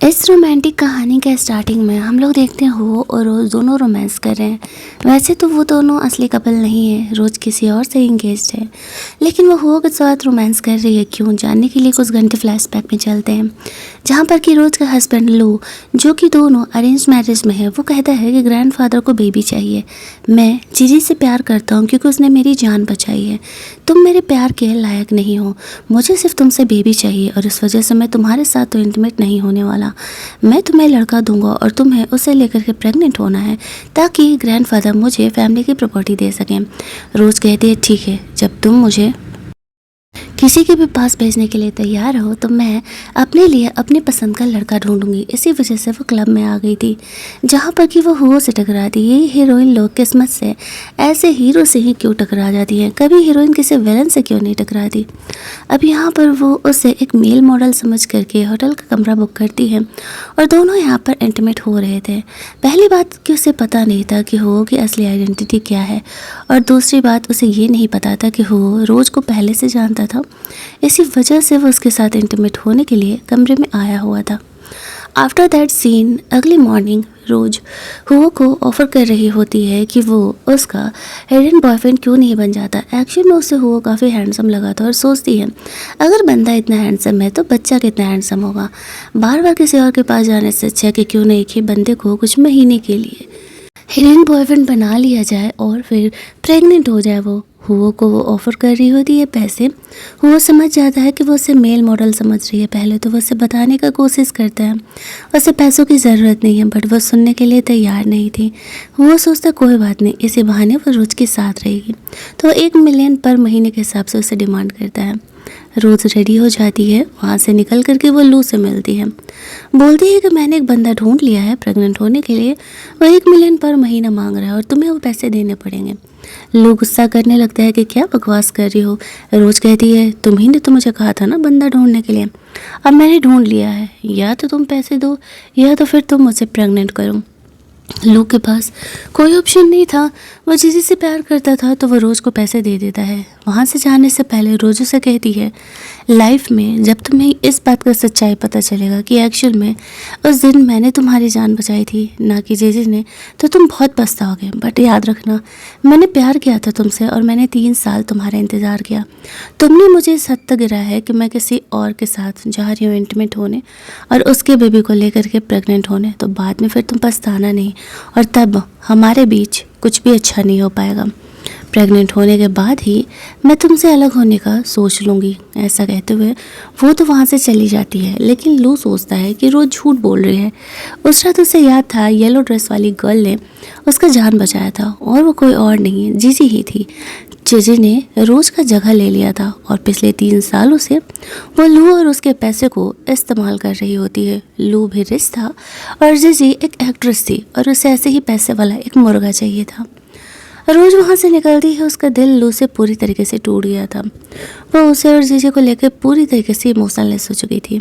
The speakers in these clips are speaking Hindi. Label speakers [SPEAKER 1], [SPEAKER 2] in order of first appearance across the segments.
[SPEAKER 1] इस रोमांटिक कहानी के स्टार्टिंग में हम लोग देखते हैं हो और रोज़ दोनों रोमांस कर रहे हैं। वैसे तो वो दोनों असली कपल नहीं है, रोज़ किसी और से इंगेज्ड है, लेकिन वो हो के साथ रोमांस कर रही है क्यों, जानने के लिए कुछ घंटे फ्लैशबैक में चलते हैं, जहाँ पर कि रोज़ का हस्बैंड लू, जो कि दोनों अरेंज मैरिज में है, वो कहता है कि ग्रैंडफादर को बेबी चाहिए। मैं जीजी से प्यार करता हूँ क्योंकि उसने मेरी जान बचाई है। तुम मेरे प्यार के लायक नहीं हो, मुझे सिर्फ तुमसे बेबी चाहिए और इस वजह से मैं तुम्हारे साथ तो इंटीमेट नहीं होने वाला। मैं तुम्हें लड़का दूंगा और तुम्हें उसे लेकर के प्रेग्नेंट होना है ताकि ग्रैंडफादर मुझे फैमिली की प्रॉपर्टी दे सकें। रोज़ कहती है ठीक है, जब तुम मुझे किसी के भी पास भेजने के लिए तैयार हो तो मैं अपने लिए अपनी पसंद का लड़का ढूंढूंगी। इसी वजह से वो क्लब में आ गई थी, जहाँ पर कि वो हुओ से टकरा दी। यही हीरोइन लोग किस्मत से ऐसे हीरो से ही क्यों टकरा जाती है, कभी हीरोइन किसी विलन से क्यों नहीं टकराती। अब यहाँ पर वो उसे एक मेल मॉडल समझ करके होटल का कमरा बुक करती है और दोनों यहाँ पर इंटीमेट हो रहे थे। पहली बात कि उसे पता नहीं था कि हुओ की असली आइडेंटिटी क्या है, और दूसरी बात उसे ये नहीं पता था कि हुओ रोज़ को पहले से जानता था। इसी वजह से वो उसके साथ इंटीमेट होने के लिए कमरे में आया हुआ था। आफ्टर दैट सीन अगली मॉर्निंग रोज हुओ को ऑफर कर रही होती है कि वो उसका हिडन बॉयफ्रेंड क्यों नहीं बन जाता। एक्चुअली में उसे हुओ काफ़ी हैंडसम लगा था और सोचती है अगर बंदा इतना हैंडसम है तो बच्चा कितना हैंडसम होगा। बार बार किसी और के पास जाने से अच्छा कि क्यों नहीं कि बंदे को कुछ महीने के लिए हिडन बॉयफ्रेंड बना लिया जाए और फिर प्रेग्नेंट हो जाए। वो हुओ को वो ऑफ़र कर रही होती है पैसे। हुओ समझ जाता है कि वो उसे मेल मॉडल समझ रही है। पहले तो वो उसे बताने का कोशिश करता है उसे पैसों की ज़रूरत नहीं है, बट वो सुनने के लिए तैयार नहीं थी। हुओ सोचता कोई बात नहीं, इसी बहाने वो रोज़ के साथ रहेगी। तो 1 मिलियन पर महीने के हिसाब से उसे डिमांड करता है। रोज़ रेडी हो जाती है, वहाँ से निकल करके वो लू से मिलती है। बोलती है कि मैंने एक बंदा ढूंढ लिया है प्रेग्नेंट होने के लिए, वो 1 मिलियन पर महीना मांग रहा है और तुम्हें वो पैसे देने पड़ेंगे। लू गुस्सा करने लगता है कि क्या बकवास कर रही हो। रोज़ कहती है तुम ही ने तो मुझे कहा था ना बंदा ढूंढने के लिए, अब मैंने ढूंढ लिया है, या तो तुम पैसे दो या तो फिर तुम मुझसे प्रेग्नेंट करो। लू के पास कोई ऑप्शन नहीं था, वो जिसी से प्यार करता था तो वो रोज़ को पैसे दे देता है। वहाँ से जाने से पहले रोज़ उसे कहती है लाइफ में जब तुम्हें इस बात का सच्चाई पता चलेगा कि एक्चुअल में उस दिन मैंने तुम्हारी जान बचाई थी ना कि जीजी ने, तो तुम बहुत पछताओगे। बट याद रखना मैंने प्यार किया था तुमसे और मैंने 3 साल तुम्हारा इंतज़ार किया। तुमने मुझे इस हद तक गिरा है कि मैं किसी और के साथ जा रही हूँ इंटीमेट होने और उसके बेबी को लेकर के प्रेग्नेंट होने, तो बाद में फिर तुम पछताना नहीं और तब हमारे बीच कुछ भी अच्छा नहीं हो पाएगा। प्रेग्नेंट होने के बाद ही मैं तुमसे अलग होने का सोच लूँगी। ऐसा कहते हुए वो तो वहाँ से चली जाती है, लेकिन लू सोचता है कि रोज़ झूठ बोल रही है। उस रात उसे याद था येलो ड्रेस वाली गर्ल ने उसका जान बचाया था और वो कोई और नहीं जीजी ही थी। जीजी ने रोज़ का जगह ले लिया था और पिछले 3 सालों से वो लू और उसके पैसे को इस्तेमाल कर रही होती है। लू भी रिच था और जीजी एक एक्ट्रेस थी और उसे ऐसे ही पैसे वाला एक मुर्गा चाहिए था। रोज़ वहाँ से निकलती है, उसका दिल लू से पूरी तरीके से टूट गया था। वो उसे और जीजी को लेकर पूरी तरीके से इमोशनलेस हो चुकी थी।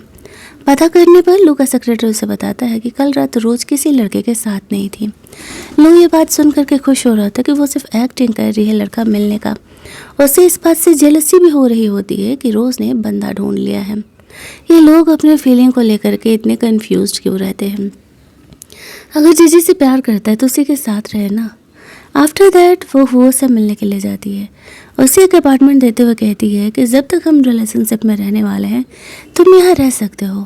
[SPEAKER 1] पता करने पर लू का सेक्रेटरी उसे बताता है कि कल रात रोज़ किसी लड़के के साथ नहीं थी। लू ये बात सुन करके खुश हो रहा था कि वो सिर्फ एक्टिंग कर रही है लड़का मिलने का। उसे इस बात से जेलसी भी हो रही होती है कि रोज़ ने बंदा ढूंढ लिया है। ये लोग अपने फीलिंग को लेकर के इतने कन्फ्यूज क्यों रहते हैं। अगर जीजी से प्यार करता है तो उसी के साथ रहे ना। आफ्टर दैट वो हुओ से मिलने के लिए जाती है। उसे एक अपार्टमेंट देते हुए कहती है कि जब तक हम रिलेशनशिप में रहने वाले हैं तुम यहाँ रह सकते हो।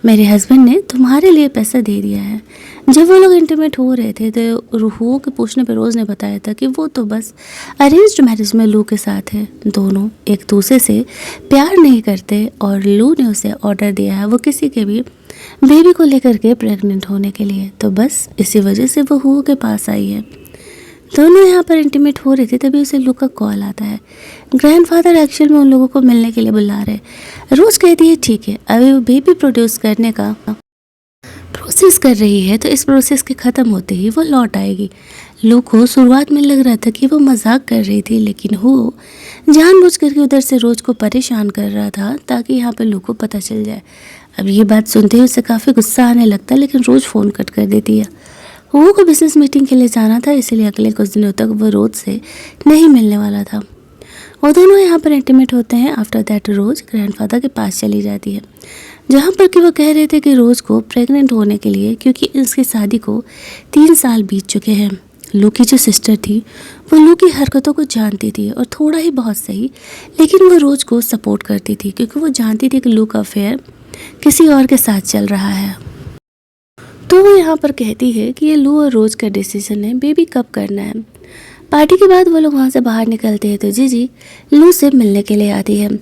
[SPEAKER 1] मेरे हस्बैंड ने तुम्हारे लिए पैसा दे दिया है। जब वो लोग इंटीमेट हो रहे थे तो हुओ के पूछने पर रोज़ ने बताया था कि वो तो बस अरेंज्ड मैरिज में लू के साथ है, दोनों एक दूसरे से प्यार नहीं करते और लू ने उसे ऑर्डर दिया है वो किसी के भी बेबी को लेकर के प्रेग्नेंट होने के लिए, तो बस इसी वजह से वो हुओ के पास आई है। दोनों यहाँ पर इंटीमेट हो रहे थे तभी उसे लू का कॉल आता है। ग्रैंडफादर एक्चुअल में उन लोगों को मिलने के लिए बुला रहे। रोज़ कहती है ठीक है, अभी वो बेबी प्रोड्यूस करने का प्रोसेस कर रही है तो इस प्रोसेस के ख़त्म होते ही वो लौट आएगी। लू को शुरुआत में लग रहा था कि वो मजाक कर रही थी, लेकिन वो जानबूझ करके उधर से रोज़ को परेशान कर रहा था ताकि यहाँ पर लू को पता चल जाए। अब ये बात सुनते ही उसे काफ़ी गुस्सा आने लगता है, लेकिन रोज़ फ़ोन कट कर देती है। वो को बिजनेस मीटिंग के लिए जाना था, इसलिए अगले कुछ दिनों तक वो रोज़ से नहीं मिलने वाला था। वो दोनों यहाँ पर इंटीमेट होते हैं। आफ्टर दैट रोज़ ग्रैंडफादर के पास चली जाती है, जहाँ पर कि वो कह रहे थे कि रोज़ को प्रेग्नेंट होने के लिए, क्योंकि इसकी शादी को 3 साल बीत चुके हैं। लू की जो सिस्टर थी वो लू की हरकतों को जानती थी और थोड़ा ही बहुत सही, लेकिन वो रोज़ को सपोर्ट करती थी क्योंकि वो जानती थी कि लू का अफेयर किसी और के साथ चल रहा है। तो वो यहाँ पर कहती है कि ये लू और रोज़ का डिसीजन है, बेबी कब करना है। पार्टी के बाद वो लोग वहाँ से बाहर निकलते हैं तो जीजी लू से मिलने के लिए आती है।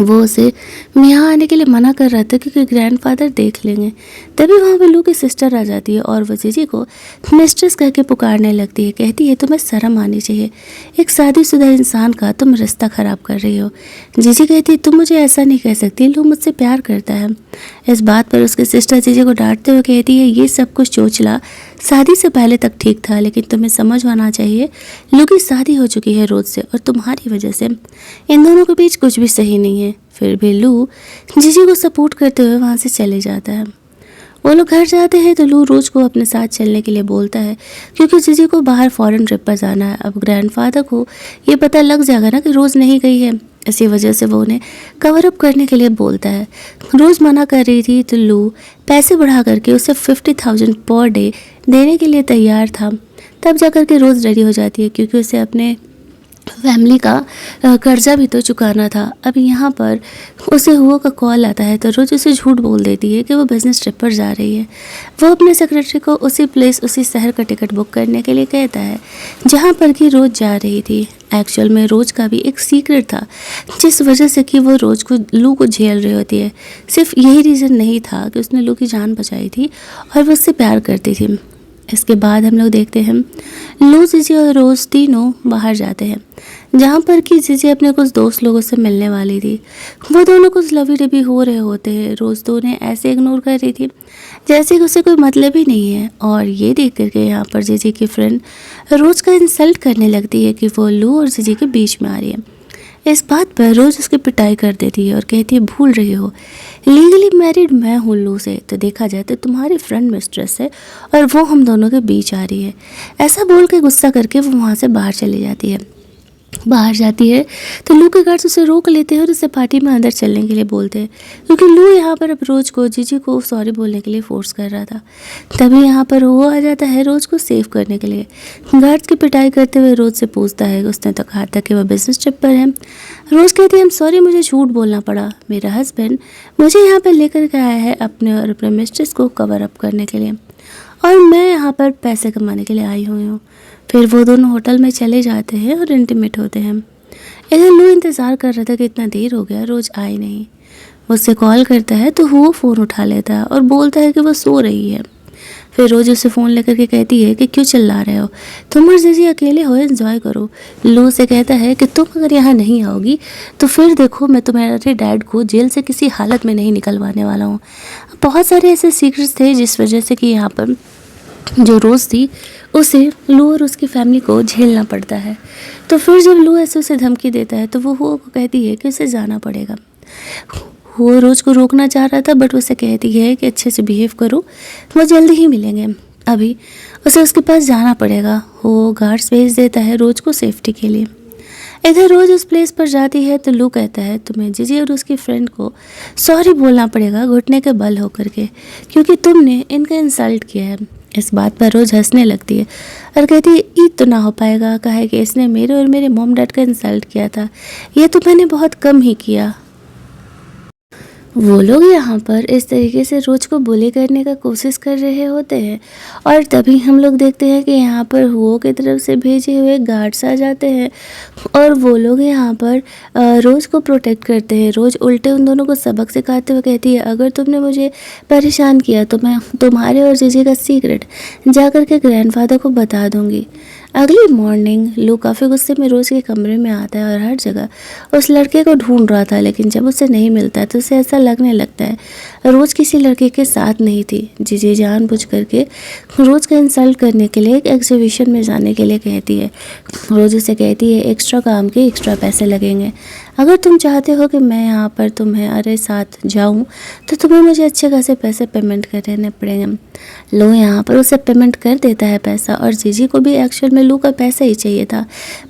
[SPEAKER 1] वो उसे यहाँ आने के लिए मना कर रहा था क्योंकि ग्रैंडफादर देख लेंगे। तभी वहाँ पे लू की सिस्टर आ जाती है और वो जीजी को मिस्ट्रेस कह के पुकारने लगती है। कहती है तुम्हें शर्म आनी चाहिए, एक शादीशुदा इंसान का तुम रिश्ता ख़राब कर रही हो। जीजी कहती है तुम मुझे ऐसा नहीं कह सकती, लू मुझसे प्यार करता है। इस बात पर उसकी सिस्टर जीजी को डांटते हुए कहती है ये सब कुछ चोचला शादी से पहले तक ठीक था, लेकिन तुम्हें समझ आना चाहिए लू की शादी हो चुकी है रोज़ से और तुम्हारी वजह से इन दोनों के बीच कुछ भी सही नहीं है। फिर भी लू जीजी को सपोर्ट करते हुए वहाँ से चले जाता है। वो लोग घर जाते हैं तो लू रोज़ को अपने साथ चलने के लिए बोलता है क्योंकि जीजी को बाहर फॉरेन ट्रिप पर जाना है। अब ग्रैंडफादर को ये पता लग जाएगा ना कि रोज़ नहीं गई है, इसी वजह से वो उन्हें कवर अप करने के लिए बोलता है। रोज़ मना कर रही थी तो लू पैसे बढ़ा करके उसे 50,000 पर डे देने के लिए तैयार था। तब जा कर के रोज़ रेडी हो जाती है क्योंकि उसे अपने फैमिली का कर्जा भी तो चुकाना था। अब यहाँ पर उसे हुआ का कॉल आता है तो रोज़ उसे झूठ बोल देती है कि वो बिज़नेस ट्रिप पर जा रही है। वो अपने सेक्रेटरी को उसी प्लेस उसी शहर का टिकट बुक करने के लिए कहता है जहाँ पर कि रोज़ जा रही थी। एक्चुअल में रोज़ का भी एक सीक्रेट था जिस वजह से कि वो रोज़ को लू को झेल रही होती है। सिर्फ यही रीज़न नहीं था कि उसने लू की जान बचाई थी और वो उससे प्यार करती थी। इसके बाद हम लोग देखते हैं लू, जीजी और रोज़ तीनों बाहर जाते हैं जहाँ पर कि जीजी अपने कुछ दोस्त लोगों से मिलने वाली थी। वो दोनों कुछ लवी डबी हो रहे होते हैं। रोज़ तो उन्हें ऐसे इग्नोर कर रही थी जैसे कि उसे कोई मतलब ही नहीं है और ये देख करके यहाँ पर जीजी की फ्रेंड रोज़ का इंसल्ट करने लगती है कि वो लू और जीजी के बीच में आ रही है। इस बात पर रोज़ उसकी पिटाई कर देती है और कहती है भूल रही हो लीगली मैरिड मैं हूँ लू से, तो देखा जाए तो तुम्हारी फ्रेंड मिस्ट्रेस है और वो हम दोनों के बीच आ रही है। ऐसा बोल के गुस्सा करके वो वहाँ से बाहर चली जाती है। बाहर जाती है तो लू के गार्ड्स उसे रोक लेते हैं और उसे पार्टी में अंदर चलने के लिए बोलते हैं क्योंकि लू यहाँ पर अब रोज़ को जीजी को सॉरी बोलने के लिए फोर्स कर रहा था। तभी यहाँ पर वो आ जाता है रोज़ को सेव करने के लिए। गार्ड्स की पिटाई करते हुए रोज़ से पूछता है, उसने तो कहा था कि वह बिजनेस ट्रिप पर है। रोज़ कहती है हम सॉरी, मुझे झूठ बोलना पड़ा, मेरा हस्बैंड मुझे यहाँ पर लेकर के आया है अपने और अपने मिस्ट्रेस को कवर अप करने के लिए और मैं यहाँ पर पैसे कमाने के लिए आई हुई हूँ। फिर वो दोनों होटल में चले जाते हैं और इंटीमेट होते हैं। इधर लू इंतज़ार कर रहा था कि इतना देर हो गया रोज़ आई नहीं। उससे कॉल करता है तो वो फ़ोन उठा लेता है और बोलता है कि वो सो रही है। फिर रोज़ उसे फ़ोन लेकर के कहती है कि क्यों चिल्ला रहे हो, तुम और जीजी अकेले हो, एंजॉय करो। लू से कहता है कि तुम अगर यहाँ नहीं आओगी तो फिर देखो मैं तुम्हारे डैड को जेल से किसी हालत में नहीं निकलवाने वाला हूँ। बहुत सारे ऐसे सीक्रेट्स थे जिस वजह से कि यहाँ पर जो रोज़ थी उसे लू और उसकी फैमिली को झेलना पड़ता है। तो फिर जब लू ऐसे उसे धमकी देता है तो वो कहती है कि उसे जाना पड़ेगा। वो रोज़ को रोकना चाह रहा था बट उसे कहती है कि अच्छे से बिहेव करो, वो जल्दी ही मिलेंगे, अभी उसे उसके पास जाना पड़ेगा। वो गार्ड्स भेज देता है रोज़ को सेफ्टी के लिए। इधर रोज़ उस प्लेस पर जाती है तो लू कहता है तुम्हें जीजी और उसकी फ्रेंड को सॉरी बोलना पड़ेगा घुटने के बल होकर के, क्योंकि तुमने इनका इंसल्ट किया है। इस बात पर रोज़ हंसने लगती है और कहती है ईद तो ना हो पाएगा, कहा है कि इसने मेरे और मेरे मॉम डैड का इंसल्ट किया था, ये तो मैंने बहुत कम ही किया। वो लोग यहाँ पर इस तरीके से रोज़ को बुली करने का कोशिश कर रहे होते हैं और तभी हम लोग देखते हैं कि यहाँ पर हुओ की तरफ से भेजे हुए गार्ड्स आ जाते हैं और वो लोग यहाँ पर रोज़ को प्रोटेक्ट करते हैं। रोज़ उल्टे उन दोनों को सबक सिखाते हुए कहती है अगर तुमने मुझे परेशान किया तो मैं तुम्हारे और जीजी का सीक्रेट जा कर के ग्रैंडफादर को बता दूँगी। अगली मॉर्निंग लू काफ़ी गुस्से में रोज़ के कमरे में आता है और हर जगह उस लड़के को ढूंढ रहा था, लेकिन जब उसे नहीं मिलता तो उसे ऐसा लगने लगता है रोज़ किसी लड़के के साथ नहीं थी। जीजी जानबूझ करके रोज़ का इंसल्ट करने के लिए एक एग्जीबिशन में जाने के लिए कहती है। रोज़ उसे कहती है एक्स्ट्रा काम के एक्स्ट्रा पैसे लगेंगे, अगर तुम चाहते हो कि मैं यहाँ पर तुम्हारे साथ जाऊँ तो तुम्हें मुझे अच्छे खासे पैसे पेमेंट कर देने पड़ेंगे। लू यहाँ पर उसे पेमेंट कर देता है पैसा, और जीजी को भी एक्चुअल में लू का पैसा ही चाहिए था,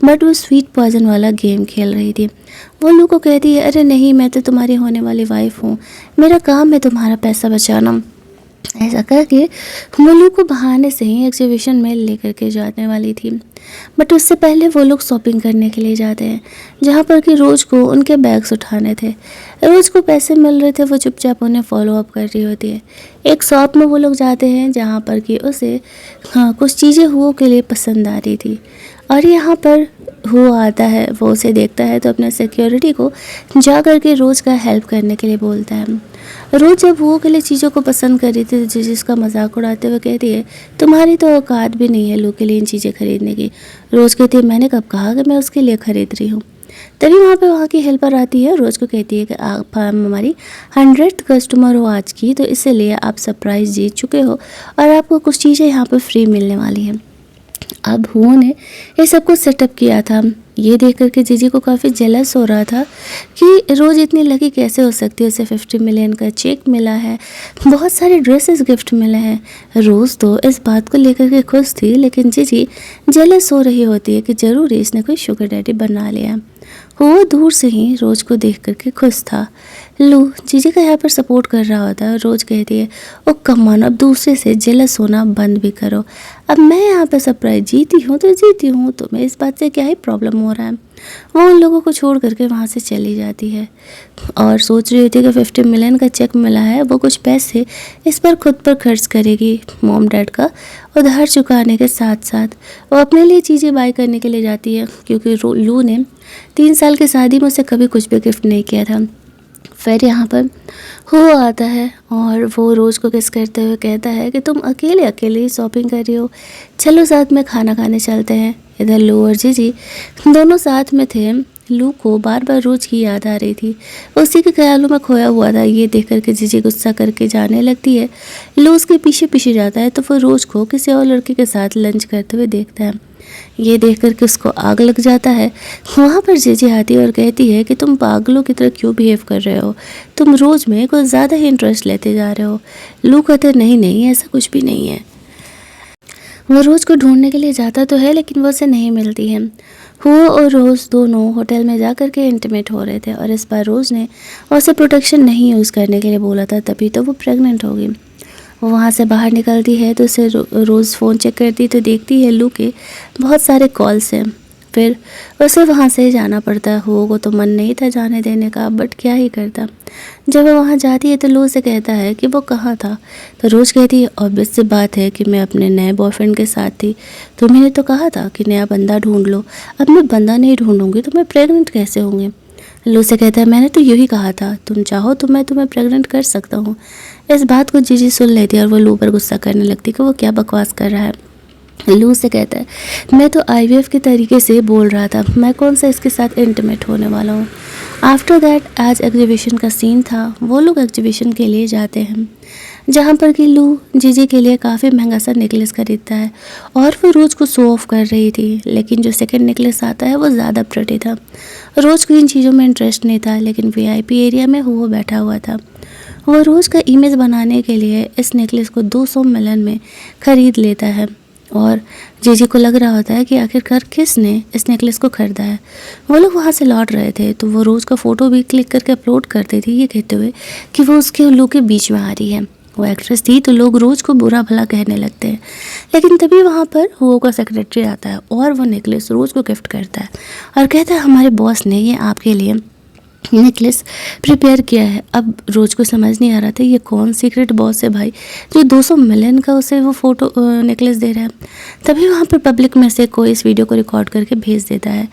[SPEAKER 1] बट वो स्वीट पॉइजन वाला गेम खेल रही थी। वो लू को कहती है, अरे नहीं, मैं तो तुम्हारी होने वाली वाइफ हूँ, मेरा काम है तुम्हारा पैसा बचाना। ऐसा करके वो लू को बहाने से ही एग्जीबिशन में लेकर के जाने वाली थी, बट उससे पहले वो लोग शॉपिंग करने के लिए जाते हैं, जहाँ पर कि रोज को उनके बैग्स उठाने थे। रोज को पैसे मिल रहे थे, वो चुपचाप उन्हें फॉलो अप कर रही होती है। एक शॉप में वो लोग जाते हैं जहाँ पर कि उसे कुछ चीज़ें हुओं के लिए पसंद आ रही थी, और यहाँ पर हुओ आता है। वो उसे देखता है तो अपने सिक्योरिटी को जा कर के रोज़ का हेल्प करने के लिए बोलता है। रोज़ जब हुओ के लिए चीज़ों को पसंद कर रही थी, जिसका मजाक उड़ाते हुए कहती है, तुम्हारी तो औकात भी नहीं है लू के लिए इन चीज़ें खरीदने की। रोज़ कहती है, मैंने कब कहा कि मैं उसके लिए खरीद रही हूँ। तभी वहाँ की हेल्पर आती है, रोज़ को कहती है कि आप हमारी 100th कस्टमर हो आज की, तो इसीलिए आप सरप्राइज़ जीत चुके हो और आपको कुछ चीज़ें यहाँ पर फ्री मिलने वाली हैं। अब हुओ ने ये सब कुछ सेटअप किया था। ये देख करके जीजी को काफ़ी जेलस हो रहा था कि रोज़ इतनी लकी कैसे हो सकती है, उसे 50 मिलियन का चेक मिला है, बहुत सारे ड्रेसेस गिफ्ट मिले हैं। रोज़ तो इस बात को लेकर के खुश थी, लेकिन जीजी जेलस हो रही होती है कि ज़रूर इसने कोई शुगर डैडी बना लिया। वो दूर से ही रोज़ को देख करके खुश था। लू जीजी का यहाँ पर सपोर्ट कर रहा होता है। रोज़ कहती है, ओ कमान, अब दूसरे से जेलस होना बंद भी करो। अब मैं यहाँ पर सरप्राइज जीती हूँ तो जीती हूँ, तुम्हें इस बात से क्या ही प्रॉब्लम हो रहा है। वो उन लोगों को छोड़ करके वहाँ से चली जाती है और सोच रही होती है कि 50 मिलियन का चेक मिला है, वो कुछ पैसे इस पर खुद पर खर्च करेगी। मॉम डैड का उधार चुकाने के साथ साथ वो अपने लिए चीज़ें बाय करने के लिए जाती है, क्योंकि लू ने 3 साल की शादी में उसे कभी कुछ भी गिफ्ट नहीं किया था। फिर यहाँ पर हो आता है और वो रोज़ को किस करते हुए कहता है कि तुम अकेले अकेले ही शॉपिंग कर रही हो, चलो साथ में खाना खाने चलते हैं। इधर लू और जीजी दोनों साथ में थे। लू को बार बार रोज़ की याद आ रही थी, उसी के ख्यालों में खोया हुआ था। ये देख करके जीजी गुस्सा करके जाने लगती है। लू उसके पीछे पीछे जाता है तो वो रोज़ को किसी और लड़के के साथ लंच करते हुए देखता है। ये देख करके उसको आग लग जाता है। वहाँ पर जीजी आती है और कहती है कि तुम पागलों की तरह क्यों बिहेव कर रहे हो, तुम रोज़ में कुछ ज़्यादा ही इंटरेस्ट लेते जा रहे हो। लू कहते नहीं नहीं, ऐसा कुछ भी नहीं है। वो रोज़ को ढूंढने के लिए जाता तो है, लेकिन वो उसे नहीं मिलती है। वो और रोज़ दोनों होटल में जा कर के इंटीमेट हो रहे थे, और इस बार रोज़ ने उसे प्रोटेक्शन नहीं यूज़ करने के लिए बोला था, तभी तो वो प्रेग्नेंट हो गई। वो वहाँ से बाहर निकलती है तो उसे रोज़ फ़ोन चेक करती तो देखती है लू के बहुत सारे कॉल्स हैं। फिर उसे वहाँ से जाना पड़ता है। हुओ को तो मन नहीं था जाने देने का, बट क्या ही करता। जब वो वहाँ जाती है तो लू से कहता है कि वो कहाँ था, तो रोज़ कहती है, ऑब्वियस सी बात है कि मैं अपने नए बॉयफ्रेंड के साथ थी, तुम्हें तो कहा था कि नया बंदा ढूंढ लो। अब मैं बंदा नहीं ढूंढूंगी तो मैं प्रेग्नेंट कैसे होंगी। लू से कहता है, मैंने तो यही कहा था, तुम चाहो तो मैं तुम्हें प्रेग्नेंट कर सकता हूँ। इस बात को जीजी सुन लेती है और वो लू पर गुस्सा करने लगती है कि वो क्या बकवास कर रहा है। लू से कहता है, मैं तो आईवीएफ के तरीके से बोल रहा था, मैं कौन सा इसके साथ इंटीमेट होने वाला हूँ। आफ्टर दैट आज एग्जीबिशन का सीन था। वो लोग एग्जीबिशन के लिए जाते हैं, जहाँ पर कि लू जीजी के लिए काफ़ी महंगा सा नेकलेस खरीदता है, और वो रोज़ को शो ऑफ कर रही थी। लेकिन जो सेकंड नेकलेस आता है वो ज़्यादा प्रिटी था। रोज़ को इन चीज़ों में इंटरेस्ट नहीं था, लेकिन वीआईपी एरिया में वो बैठा हुआ था। वो रोज़ का इमेज बनाने के लिए इस नेकलेस को 200 मिलियन में ख़रीद लेता है, और जीजी को लग रहा होता है कि आखिरकार किसने इस नेकलेस को खरीदा है। वो लोग वहाँ से लौट रहे थे तो वो रोज़ का फ़ोटो भी क्लिक करके अपलोड करते थे, ये कहते हुए कि वो उसके लोग के बीच में आ रही है। वो एक्ट्रेस थी तो लोग रोज़ को बुरा भला कहने लगते हैं। लेकिन तभी वहाँ पर हुओ का सेक्रेटरी आता है और वो नेकलेस रोज़ को गिफ्ट करता है और कहता है, हमारे बॉस ने ये आपके लिए नेकलेस प्रिपेयर किया है। अब रोज़ को समझ नहीं आ रहा था ये कौन सीक्रेट बॉस है भाई, जो 200 मिलियन का उसे वो फ़ोटो नेकलेस दे रहा है। तभी वहाँ पर पब्लिक में से कोई इस वीडियो को रिकॉर्ड करके भेज देता है।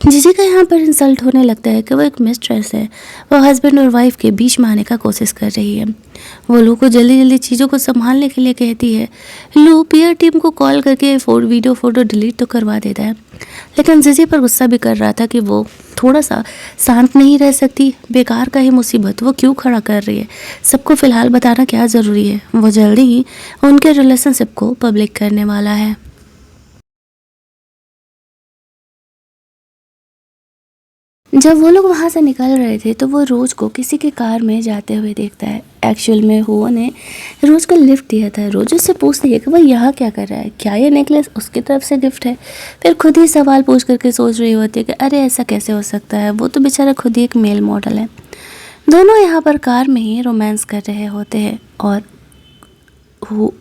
[SPEAKER 1] जीजी का यहाँ पर इंसल्ट होने लगता है कि वो एक मिस्ट्रेस है, वो हस्बैंड और वाइफ के बीच में आने का कोशिश कर रही है। वो लू को जल्दी जल्दी चीज़ों को संभालने के लिए कहती है। लू पीआर टीम को कॉल करके वीडियो फ़ोटो डिलीट तो करवा देता है, लेकिन जीजी पर गुस्सा भी कर रहा था कि वो थोड़ा सा शांत नहीं रह सकती। बेकार का ही मुसीबत वो क्यों खड़ा कर रही है, सबको फ़िलहाल बताना क्या ज़रूरी है। वो जल्दी ही उनके रिलेशनशिप को पब्लिक करने वाला है। जब वो लोग वहाँ से निकल रहे थे तो वो रोज़ को किसी के कार में जाते हुए देखता है। एक्चुअल में हुओ ने रोज़ को लिफ्ट दिया था। रोज़ उससे पूछती है कि वह यहाँ क्या कर रहा है, क्या ये नेकलेस उसकी तरफ से गिफ्ट है। फिर खुद ही सवाल पूछ करके सोच रही होती है कि अरे ऐसा कैसे हो सकता है, वो तो बेचारा खुद ही एक मेल मॉडल है। दोनों यहाँ पर कार में ही रोमांस कर रहे होते हैं और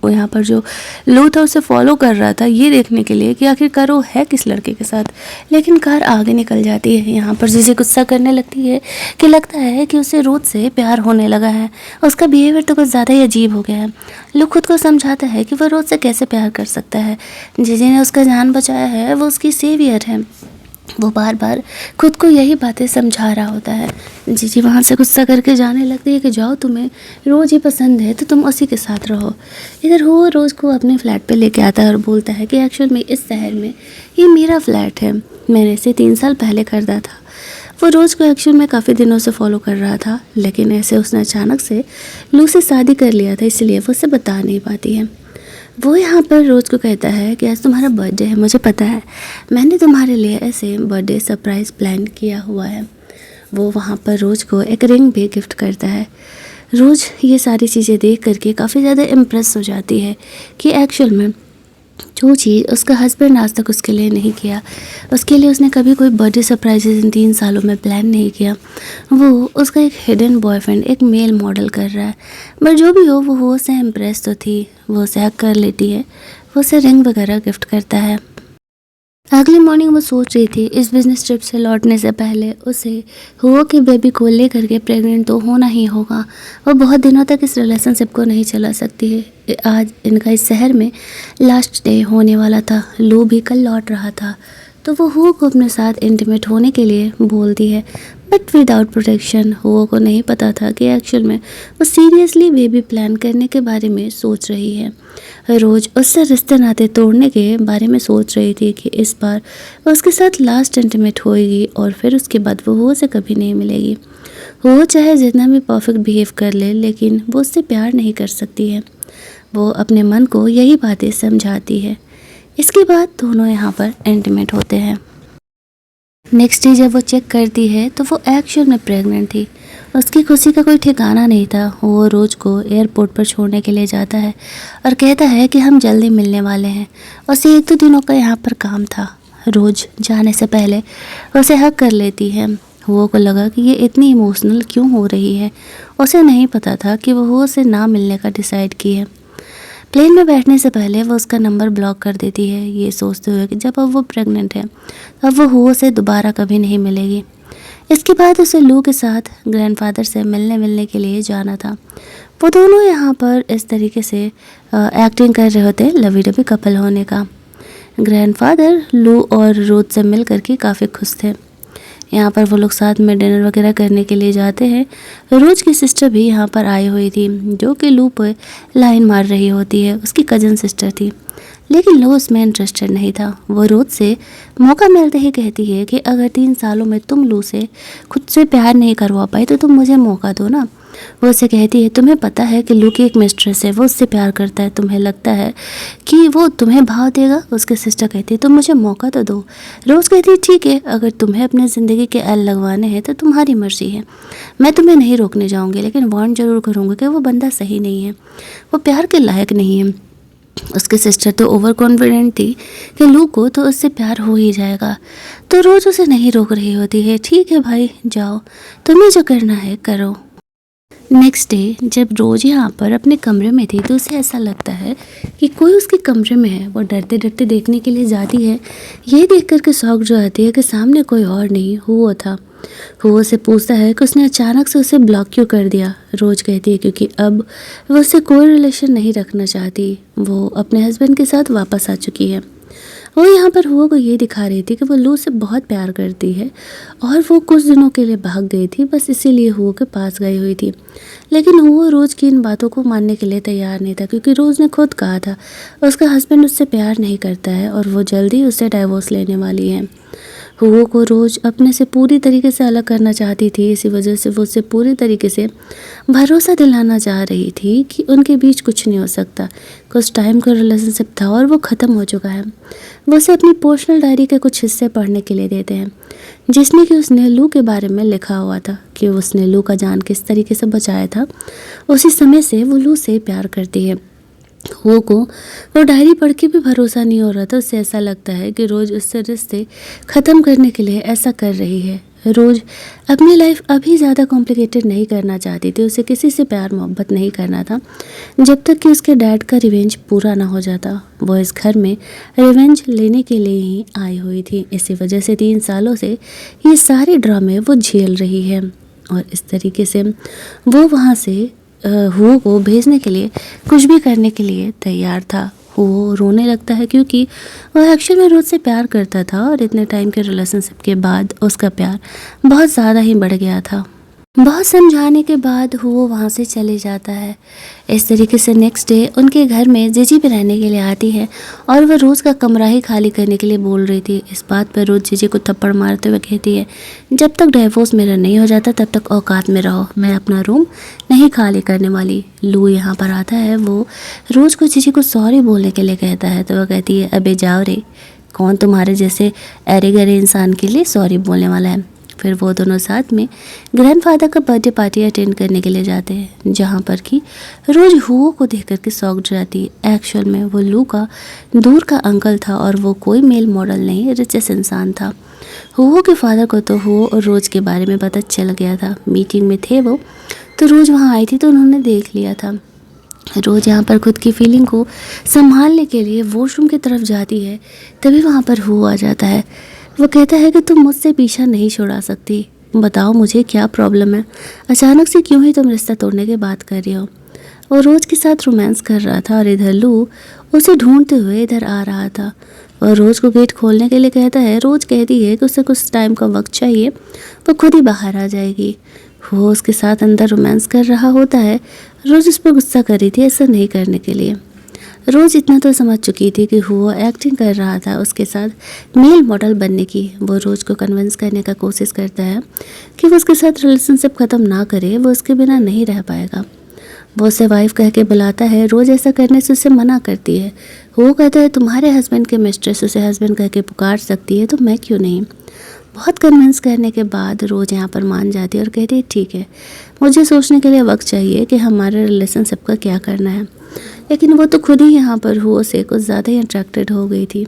[SPEAKER 1] यहाँ पर जो लू था उसे फॉलो कर रहा था ये देखने के लिए कि आखिरकार वो है किस लड़के के साथ। लेकिन कार आगे निकल जाती है। यहाँ पर जिसे गुस्सा करने लगती है कि लगता है कि उसे रोज से प्यार होने लगा है। उसका बिहेवियर तो कुछ ज़्यादा ही अजीब हो गया है। लू खुद को समझाता है कि वह रोज से कैसे प्यार कर सकता है। जिजी ने उसका जान बचाया है वो उसकी सेवियर है। वो बार बार खुद को यही बातें समझा रहा होता है। जीजी वहाँ से गुस्सा करके जाने लगती है कि जाओ, तुम्हें रोज़ ही पसंद है तो तुम उसी के साथ रहो। इधर वो रोज़ को अपने फ्लैट पे लेके आता है और बोलता है कि एक्चुअल में इस शहर में ये मेरा फ्लैट है, मैंने इसे 3 साल पहले खरीदा था। वो रोज़ को एक्चुअल में काफ़ी दिनों से फॉलो कर रहा था, लेकिन ऐसे उसने अचानक से लू से शादी कर लिया था, इसलिए वो उसे बता नहीं पाती है। वो यहाँ पर रोज़ को कहता है कि आज तुम्हारा बर्थडे है, मुझे पता है, मैंने तुम्हारे लिए ऐसे बर्थडे सरप्राइज़ प्लान किया हुआ है। वो वहाँ पर रोज़ को एक रिंग भी गिफ्ट करता है। रोज़ ये सारी चीज़ें देख करके काफ़ी ज़्यादा इम्प्रेस हो जाती है कि एक्चुअल में जो चीज़ उसका हस्बैंड आज तक उसके लिए नहीं किया, उसके लिए उसने कभी कोई बर्थडे सरप्राइजेज इन 3 सालों में प्लान नहीं किया, वो उसका एक हिडन बॉयफ्रेंड एक मेल मॉडल कर रहा है। बट जो भी हो वो उससे इम्प्रेस तो थी, वो उसे हक कर लेती है, वो उसे रिंग वगैरह गिफ्ट करता है। अगली मॉर्निंग वो सोच रही थी इस बिज़नेस ट्रिप से लौटने से पहले उसे हुआ कि बेबी को ले करके प्रेग्नेंट तो होना ही होगा। वो बहुत दिनों तक इस रिलेशनशिप को नहीं चला सकती है। आज इनका इस शहर में लास्ट डे होने वाला था। लू भी कल लौट रहा था तो वो हुआ को अपने साथ इंटीमेट होने के लिए बोलती है, बट विदाउट प्रोटेक्शन। हुआ को नहीं पता था कि एक्चुअल में वो सीरियसली बेबी प्लान करने के बारे में सोच रही है। रोज़ उससे रिश्ते नाते तोड़ने के बारे में सोच रही थी कि इस बार वो उसके साथ लास्ट इंटीमेट होएगी और फिर उसके बाद वो हुआ से कभी नहीं मिलेगी। वो चाहे जितना भी परफेक्ट बिहेव कर ले, लेकिन वो उससे प्यार नहीं कर सकती है। वो अपने मन को यही बातें समझाती है। इसके बाद दोनों यहाँ पर इंटीमेट होते हैं। नेक्स्ट डे जब वो चेक करती है तो वो एक्चुअल में प्रेग्नेंट थी। उसकी खुशी का कोई ठिकाना नहीं था। वो रोज़ को एयरपोर्ट पर छोड़ने के लिए जाता है और कहता है कि हम जल्दी मिलने वाले हैं। उसे 1-2 दिनों का यहाँ पर काम था। रोज़ जाने से पहले उसे हक कर लेती है। वो को लगा कि ये इतनी इमोशनल क्यों हो रही है। उसे नहीं पता था कि वो उसे ना मिलने का डिसाइड की है। प्लेन में बैठने से पहले वो उसका नंबर ब्लॉक कर देती है, ये सोचते हुए कि जब अब वो प्रेग्नेंट है अब वो हुआ से दोबारा कभी नहीं मिलेगी। इसके बाद उसे लू के साथ ग्रैंडफादर से मिलने के लिए जाना था। वो दोनों यहाँ पर इस तरीके से एक्टिंग कर रहे होते लवी डबी कपल होने का। ग्रैंडफादर लू और रोज से मिल करके काफ़ी खुश थे। यहाँ पर वो लोग साथ में डिनर वगैरह करने के लिए जाते हैं। रोज की सिस्टर भी यहाँ पर आई हुई थी, जो कि लू पर लाइन मार रही होती है। उसकी कज़न सिस्टर थी, लेकिन लू उसमें इंटरेस्टेड नहीं था। वो रोज से मौका मिलते ही कहती है कि अगर 3 सालों में तुम लू से खुद से प्यार नहीं करवा पाई तो तुम मुझे मौका दो ना। वो उससे कहती है तुम्हें पता है कि लू की एक मिस्ट्रेस है, वो उससे प्यार करता है, तुम्हें लगता है कि वो तुम्हें भाव देगा। उसके सिस्टर कहती है तुम मुझे मौका तो दो। रोज़ कहती है ठीक है, अगर तुम्हें अपनी ज़िंदगी के एल लगवाने हैं तो तुम्हारी मर्जी है, मैं तुम्हें नहीं रोकने जाऊँगी, लेकिन वार्न जरूर करूँगी कि वो बंदा सही नहीं है, वो प्यार के लायक नहीं है। उसकी सिस्टर तो ओवर कॉन्फिडेंट थी कि लू को तो उससे प्यार हो ही जाएगा, तो रोज़ उसे नहीं रोक रही होती है। ठीक है भाई जाओ, तुम्हें जो करना है करो। नेक्स्ट डे जब रोज़ यहाँ पर अपने कमरे में थी तो उसे ऐसा लगता है कि कोई उसके कमरे में है। वो डरते डरते देखने के लिए जाती है। ये देख करके शॉक जो आती है कि सामने कोई और नहीं हुआ था। वो उसे पूछता है कि उसने अचानक से उसे ब्लॉक क्यों कर दिया। रोज़ कहती है क्योंकि अब वो उससे कोई रिलेशन नहीं रखना चाहती, वो अपने हस्बैंड के साथ वापस आ चुकी है। वो यहाँ पर हुआ को ये दिखा रही थी कि वो लू से बहुत प्यार करती है और वो कुछ दिनों के लिए भाग गई थी, बस इसीलिए हुआ के पास गई हुई थी। लेकिन हुआ रोज़ की इन बातों को मानने के लिए तैयार नहीं था, क्योंकि रोज़ ने खुद कहा था उसका हस्बैंड उससे प्यार नहीं करता है और वो जल्दी उससे डाइवोर्स लेने वाली है। हुओ को रोज़ अपने से पूरी तरीके से अलग करना चाहती थी। इसी वजह से वो उसे पूरी तरीके से भरोसा दिलाना चाह रही थी कि उनके बीच कुछ नहीं हो सकता। कुछ टाइम का रिलेशनशिप था और वो ख़त्म हो चुका है। वो उसे अपनी पर्सनल डायरी के कुछ हिस्से पढ़ने के लिए देते हैं, जिसमें कि उसने लू के बारे में लिखा हुआ था कि उसने लू का जान किस तरीके से बचाया था। उसी समय से वो लू से प्यार करती है। वो को वो डायरी पढ़ के भी भरोसा नहीं हो रहा था। उससे ऐसा लगता है कि रोज़ उससे रिश्ते ख़त्म करने के लिए ऐसा कर रही है। रोज़ अपनी लाइफ अभी ज़्यादा कॉम्प्लिकेटेड नहीं करना चाहती थी। उसे किसी से प्यार मोहब्बत नहीं करना था जब तक कि उसके डैड का रिवेंज पूरा ना हो जाता। वो इस घर में रिवेंज लेने के लिए ही आई हुई थी। इसी वजह से 3 सालों से ये सारे ड्रामे वो झेल रही है और इस तरीके से वो वहाँ से हुओ को भेजने के लिए कुछ भी करने के लिए तैयार था। वो रोने लगता है क्योंकि वो एक्चुअल में रोज से प्यार करता था और इतने टाइम के रिलेशनशिप के बाद उसका प्यार बहुत ज़्यादा ही बढ़ गया था। बहुत समझाने के बाद वो वहाँ से चले जाता है। इस तरीके से नेक्स्ट डे उनके घर में जीजी भी रहने के लिए आती है और वह रोज़ का कमरा ही खाली करने के लिए बोल रही थी। इस बात पर रोज़ जीजी को थप्पड़ मारते हुए कहती है, जब तक डिवोर्स मेरा नहीं हो जाता तब तक औकात में रहो, मैं अपना रूम नहीं खाली करने वाली। लू यहाँ पर आता है। वो रोज़ को जीजी को सॉरी बोलने के लिए कहता है तो वह कहती है, अबे जाओ रे, कौन तुम्हारे जैसे अरे गरे इंसान के लिए सॉरी बोलने वाला है। फिर वो दोनों साथ में ग्रैंडफादर का बर्थडे पार्टी अटेंड करने के लिए जाते हैं, जहाँ पर कि रोज़ हुओ को देख करके शॉक्ड जाती है। एक्चुअल में वो लू का दूर का अंकल था और वो कोई मेल मॉडल नहीं, रिचेस्ट इंसान था। हुओ के फादर को तो हुओ और रोज़ के बारे में पता चल गया था। मीटिंग में थे वो, तो रोज़ वहाँ आई थी तो उन्होंने देख लिया था। रोज़ यहाँ पर खुद की फीलिंग को संभालने के लिए वॉशरूम की तरफ जाती है, तभी वहाँ पर हुओ आ जाता है। वो कहता है कि तुम मुझसे पीछा नहीं छुड़ा सकती, बताओ मुझे क्या प्रॉब्लम है, अचानक से क्यों ही तुम रिश्ता तोड़ने की बात कर रही हो। वो रोज़ के साथ रोमांस कर रहा था और इधर लू उसे ढूंढते हुए इधर आ रहा था। वह रोज़ को गेट खोलने के लिए कहता है। रोज़ कहती है कि उसे कुछ टाइम का वक्त चाहिए, वो खुद ही बाहर आ जाएगी। वो उसके साथ अंदर रोमांस कर रहा होता है। रोज़ उस पर गुस्सा कर रही थी ऐसा नहीं करने के लिए। रोज़ इतना तो समझ चुकी थी कि हुआ एक्टिंग कर रहा था उसके साथ मेल मॉडल बनने की। वो रोज़ को कन्विंस करने का कोशिश करता है कि वो उसके साथ रिलेशनशिप ख़त्म ना करे, वो उसके बिना नहीं रह पाएगा। वो उसे वाइफ कह के बुलाता है। रोज़ ऐसा करने से उसे मना करती है। वो कहता है तुम्हारे हस्बैंड के मिस्ट्रेस उसे हस्बैंड कह के पुकार सकती है तो मैं क्यों नहीं। बहुत कन्विंस करने के बाद रोज़ यहाँ पर मान जाती है और कहती है ठीक है, मुझे सोचने के लिए वक्त चाहिए कि हमारे रिलेशनशिप का क्या करना है। लेकिन वो तो खुद ही यहाँ पर हुओ से कुछ ज़्यादा ही अट्रैक्टेड हो गई थी।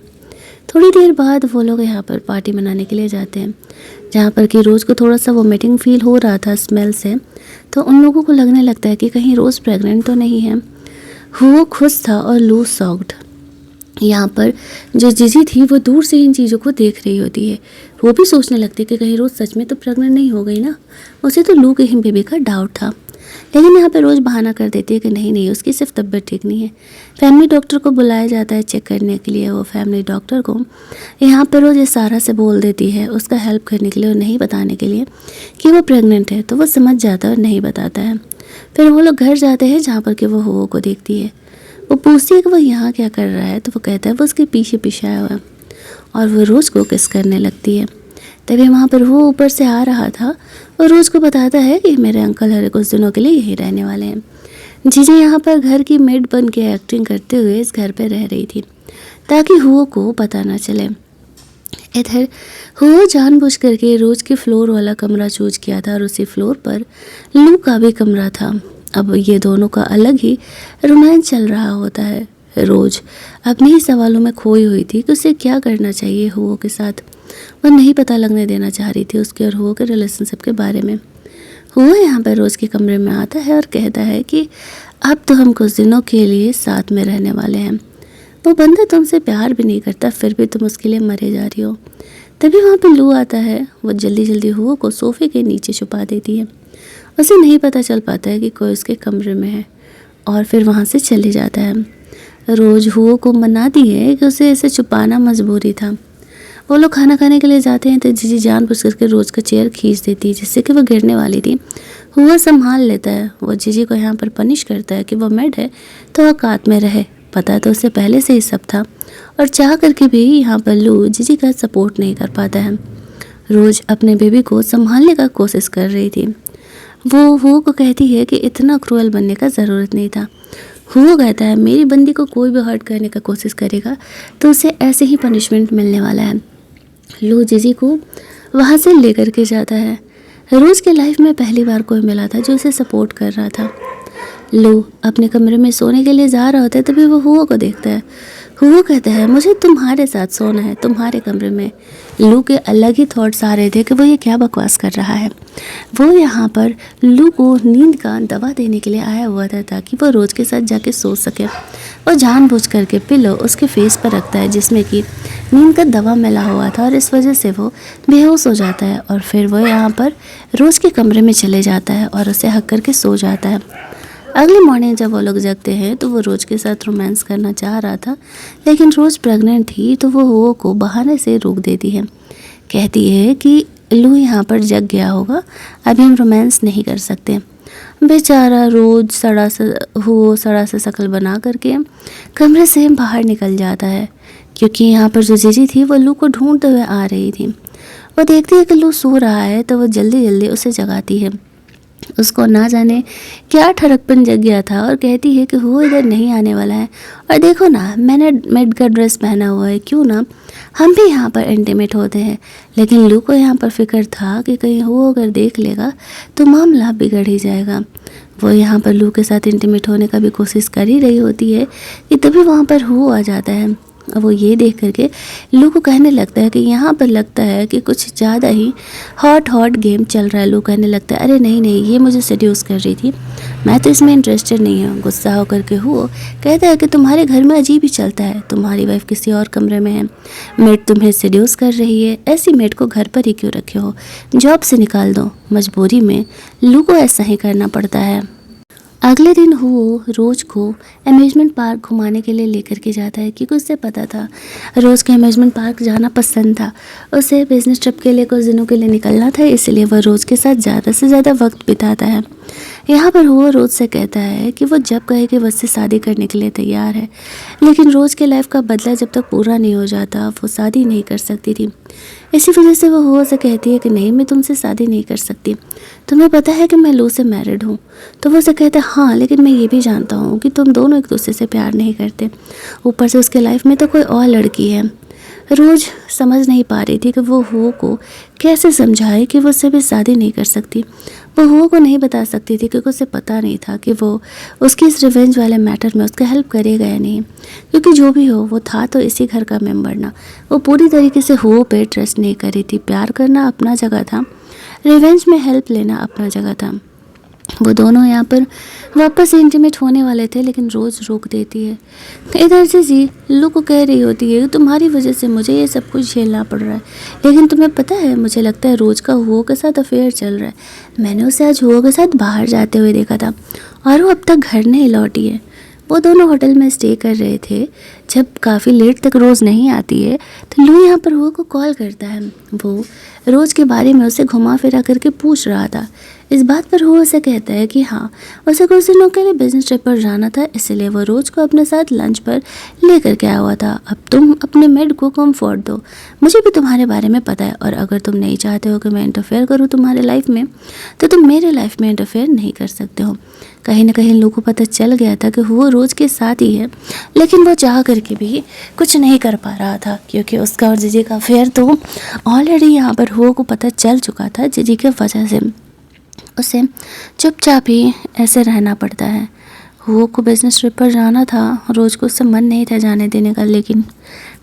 [SPEAKER 1] थोड़ी देर बाद वो लोग यहाँ पर पार्टी मनाने के लिए जाते हैं, जहाँ पर कि रोज़ को थोड़ा सा वोमिटिंग फील हो रहा था स्मेल से। तो उन लोगों को लगने लगता है कि कहीं रोज़ प्रेग्नेंट तो नहीं है। हुओ खुश था और लू शॉक्ड। यहाँ पर जो जीजी थी वो दूर से इन चीज़ों को देख रही होती है। वो भी सोचने लगती है कि कहीं रोज़ सच में तो प्रेग्नेंट नहीं हो गई ना। उसे तो लू के ही बेबी का डाउट था, लेकिन यहाँ पे रोज़ बहाना कर देती है कि नहीं उसकी सिर्फ तबीयत ठीक नहीं है। फैमिली डॉक्टर को बुलाया जाता है चेक करने के लिए। वो फैमिली डॉक्टर को यहाँ पर रोज़ सारा से बोल देती है उसका हेल्प करने के लिए और नहीं बताने के लिए कि वो प्रेग्नेंट है। तो वो समझ जाता है और नहीं बताता है। फिर वो लोग घर जाते हैं, जहाँ पर कि वो हुओ को देखती है। वो पूछती है कि वो यहाँ क्या कर रहा है, तो वो कहता है वो उसके पीछे पीछे आया हुआ है और वो रोज़ को किस करने लगती है। तभी वहाँ पर वो ऊपर से आ रहा था और रोज़ को बताता है कि मेरे अंकल हर कुछ दिनों के लिए यहीं रहने वाले हैं। जीजी यहाँ पर घर की मेड बन के एक्टिंग करते हुए इस घर पे रह रही थी ताकि हुओ को पता ना चले। इधर हुओ जानबूझ करके रोज़ के फ्लोर वाला कमरा चूज किया था और उसी फ्लोर पर लू का भी कमरा था। अब ये दोनों का अलग ही रोमांस चल रहा होता है। रोज़ अपने ही सवालों में खोई हुई थी कि उसे क्या करना चाहिए हुओ के साथ। वह नहीं पता लगने देना चाह रही थी उसके और हुओ के रिलेशनशिप के बारे में। हुओ यहाँ पर रोज़ के कमरे में आता है और कहता है कि अब तो हम कुछ दिनों के लिए साथ में रहने वाले हैं। वो बंदा तुमसे प्यार भी नहीं करता, फिर भी तुम उसके लिए मरे जा रही हो। तभी वहाँ पर लू आता है। वो जल्दी जल्दी हुओ को सोफे के नीचे छुपा देती है। उसे नहीं पता चल पाता है कि कोई उसके कमरे में है और फिर वहाँ से चले जाता है। रोज़ हुओ को मनाती है कि उसे ऐसे छुपाना मजबूरी था। वो लोग खाना खाने के लिए जाते हैं तो जीजी जानबूझ करके रोज़ का चेयर खींच देती है जिससे कि वो गिरने वाली थी। हुआ संभाल लेता है। वो जीजी को यहाँ पर पनिश करता है कि वो मेड है तो औकात में रहे। पता तो उससे पहले से ही सब था और चाह करके भी यहाँ पर लू जीजी का सपोर्ट नहीं कर पाता है। रोज़ अपने बेबी को संभालने का कोशिश कर रही थी। वो हुओ को कहती है कि इतना क्रूअल बनने का ज़रूरत नहीं था। हुओ कहता है मेरी बंदी को कोई भी हर्ट करने का कोशिश करेगा तो उसे ऐसे ही पनिशमेंट मिलने वाला है। लू जीजी को वहाँ से लेकर के जाता है। रोज़ के लाइफ में पहली बार कोई मिला था जो उसे सपोर्ट कर रहा था। लू अपने कमरे में सोने के लिए जा रहा होता है, तभी वो हुओ को देखता है। हुओ कहता है मुझे तुम्हारे साथ सोना है, तुम्हारे कमरे में। लू के अलग ही थॉट्स आ रहे थे कि वो ये क्या बकवास कर रहा है। वो यहाँ पर लू को नींद का दवा देने के लिए आया हुआ था ताकि वो रोज़ के साथ जाके सो सके। वो जानबूझ करके पिलो उसके फेस पर रखता है जिसमें कि नींद का दवा मिला हुआ था और इस वजह से वो बेहोश हो जाता है। और फिर वो यहाँ पर रोज़ के कमरे में चले जाता है और उसे हक करके सो जाता है। अगली मॉर्निंग जब वो लोग जगते हैं तो वो रोज़ के साथ रोमांस करना चाह रहा था, लेकिन रोज़ प्रेग्नेंट थी तो वो हुओ को बहाने से रोक देती है। कहती है कि लू यहाँ पर जग गया होगा, अभी हम रोमांस नहीं कर सकते। बेचारा रोज़ सड़ा सा शक्ल बना करके कमरे से बाहर निकल जाता है, क्योंकि यहाँ पर जो जीजी थी वो लू को ढूंढते हुए आ रही थी। वो देखती है कि लू सो रहा है तो वो जल्दी जल्दी उसे जगाती है। उसको ना जाने क्या ठरकपन जग गया था और कहती है कि वो इधर नहीं आने वाला है, और देखो ना मैंने मेड का ड्रेस पहना हुआ है, क्यों ना हम भी यहाँ पर इंटीमेट होते हैं। लेकिन लू को यहाँ पर फिक्र था कि कहीं वो अगर देख लेगा तो मामला बिगड़ ही जाएगा। वो यहाँ पर लू के साथ इंटीमेट होने का भी कोशिश कर ही रही होती है कि तभी वहाँ पर वो आ जाता है। वो ये देख करके लू को कहने लगता है कि यहाँ पर लगता है कि कुछ ज़्यादा ही हॉट गेम चल रहा है। लू कहने लगता है अरे नहीं नहीं, ये मुझे सेड्यूस कर रही थी, मैं तो इसमें इंटरेस्टेड नहीं हूँ। गुस्सा होकर के हुओ कहता है कि तुम्हारे घर में अजीब ही चलता है, तुम्हारी वाइफ किसी और कमरे में है, मेड तुम्हें सेड्यूस कर रही है, ऐसी मेड को घर पर ही क्यों रखे हो, जॉब से निकाल दो। मजबूरी में लू को ऐसा ही करना पड़ता है। अगले दिन हुओ रोज़ को अम्यूज़मेंट पार्क घुमाने के लिए लेकर के जाता है, क्योंकि उससे पता था रोज़ के अम्यूज़मेंट पार्क जाना पसंद था। उसे बिजनेस ट्रिप के लिए कुछ दिनों के लिए निकलना था, इसलिए वह रोज़ के साथ ज़्यादा से ज़्यादा वक्त बिताता है। यहाँ पर हुओ रोज़ से कहता है कि वो जब कहे कि वो उससे शादी करने के लिए तैयार है, लेकिन रोज़ के लाइफ का बदला जब तक पूरा नहीं हो जाता वो शादी नहीं कर सकती थी। इसी वजह से वो हुओ से कहती है कि नहीं, मैं तुमसे शादी नहीं कर सकती, तुम्हें पता है कि मैं लू से मैरिड हूँ। तो वो उसे कहता है हाँ, लेकिन मैं ये भी जानता हूँ कि तुम दोनों एक दूसरे से प्यार नहीं करते, ऊपर से उसके लाइफ में तो कोई और लड़की है। रोज़ समझ नहीं पा रही थी कि वो हुओ को कैसे समझाए कि वो उससे भी शादी नहीं कर सकती। वो हुओ को नहीं बता सकती थी क्योंकि उसे पता नहीं था कि वो उसकी इस रिवेंज वाले मैटर में उसका हेल्प करेगा या नहीं, क्योंकि जो भी हो वो था तो इसी घर का मेंबर ना। वो पूरी तरीके से हुओ पे ट्रस्ट नहीं कर रही थी। प्यार करना अपना जगह था, रिवेंज में हेल्प लेना अपना जगह था। वो दोनों यहाँ पर वापस इंटीमेट होने वाले थे, लेकिन रोज़ रोक देती है। इधर से जी लू को कह रही होती है तुम्हारी वजह से मुझे ये सब कुछ झेलना पड़ रहा है, लेकिन तुम्हें पता है मुझे लगता है रोज़ का हुओ के साथ अफेयर चल रहा है। मैंने उसे आज हुओ के साथ बाहर जाते हुए देखा था और वो अब तक घर नहीं लौटी है। वो दोनों होटल में स्टे कर रहे थे। जब काफ़ी लेट तक रोज़ नहीं आती है तो लू यहाँ पर हुओ को कॉल करता है। वो रोज़ के बारे में उसे घुमा फिरा करके पूछ रहा था। इस बात पर हुओ उसे कहता है कि हाँ, उसे कुछ दिनों के लिए बिजनेस ट्रिप पर जाना था, इसलिए वो रोज़ को अपने साथ लंच पर लेकर के आया हुआ था। अब तुम अपने मेड को कंफर्ट दो, मुझे भी तुम्हारे बारे में पता है, और अगर तुम नहीं चाहते हो कि मैं इंटरफेयर करूँ तुम्हारे लाइफ में तो तुम मेरे लाइफ में इंटरफेयर नहीं कर सकते हो। कहीं ना कहीं लोगों को पता चल गया था कि वो रोज़ के साथ ही है, लेकिन वो चाह करके भी कुछ नहीं कर पा रहा था, क्योंकि उसका और जीजी का अफेयर तो ऑलरेडी यहाँ पर हुओ को पता चल चुका था। जीजी के वजह से उसे चुपचाप ही ऐसे रहना पड़ता है। हुओ को बिजनेस ट्रिप पर जाना था, रोज़ को उससे मन नहीं था जाने देने का, लेकिन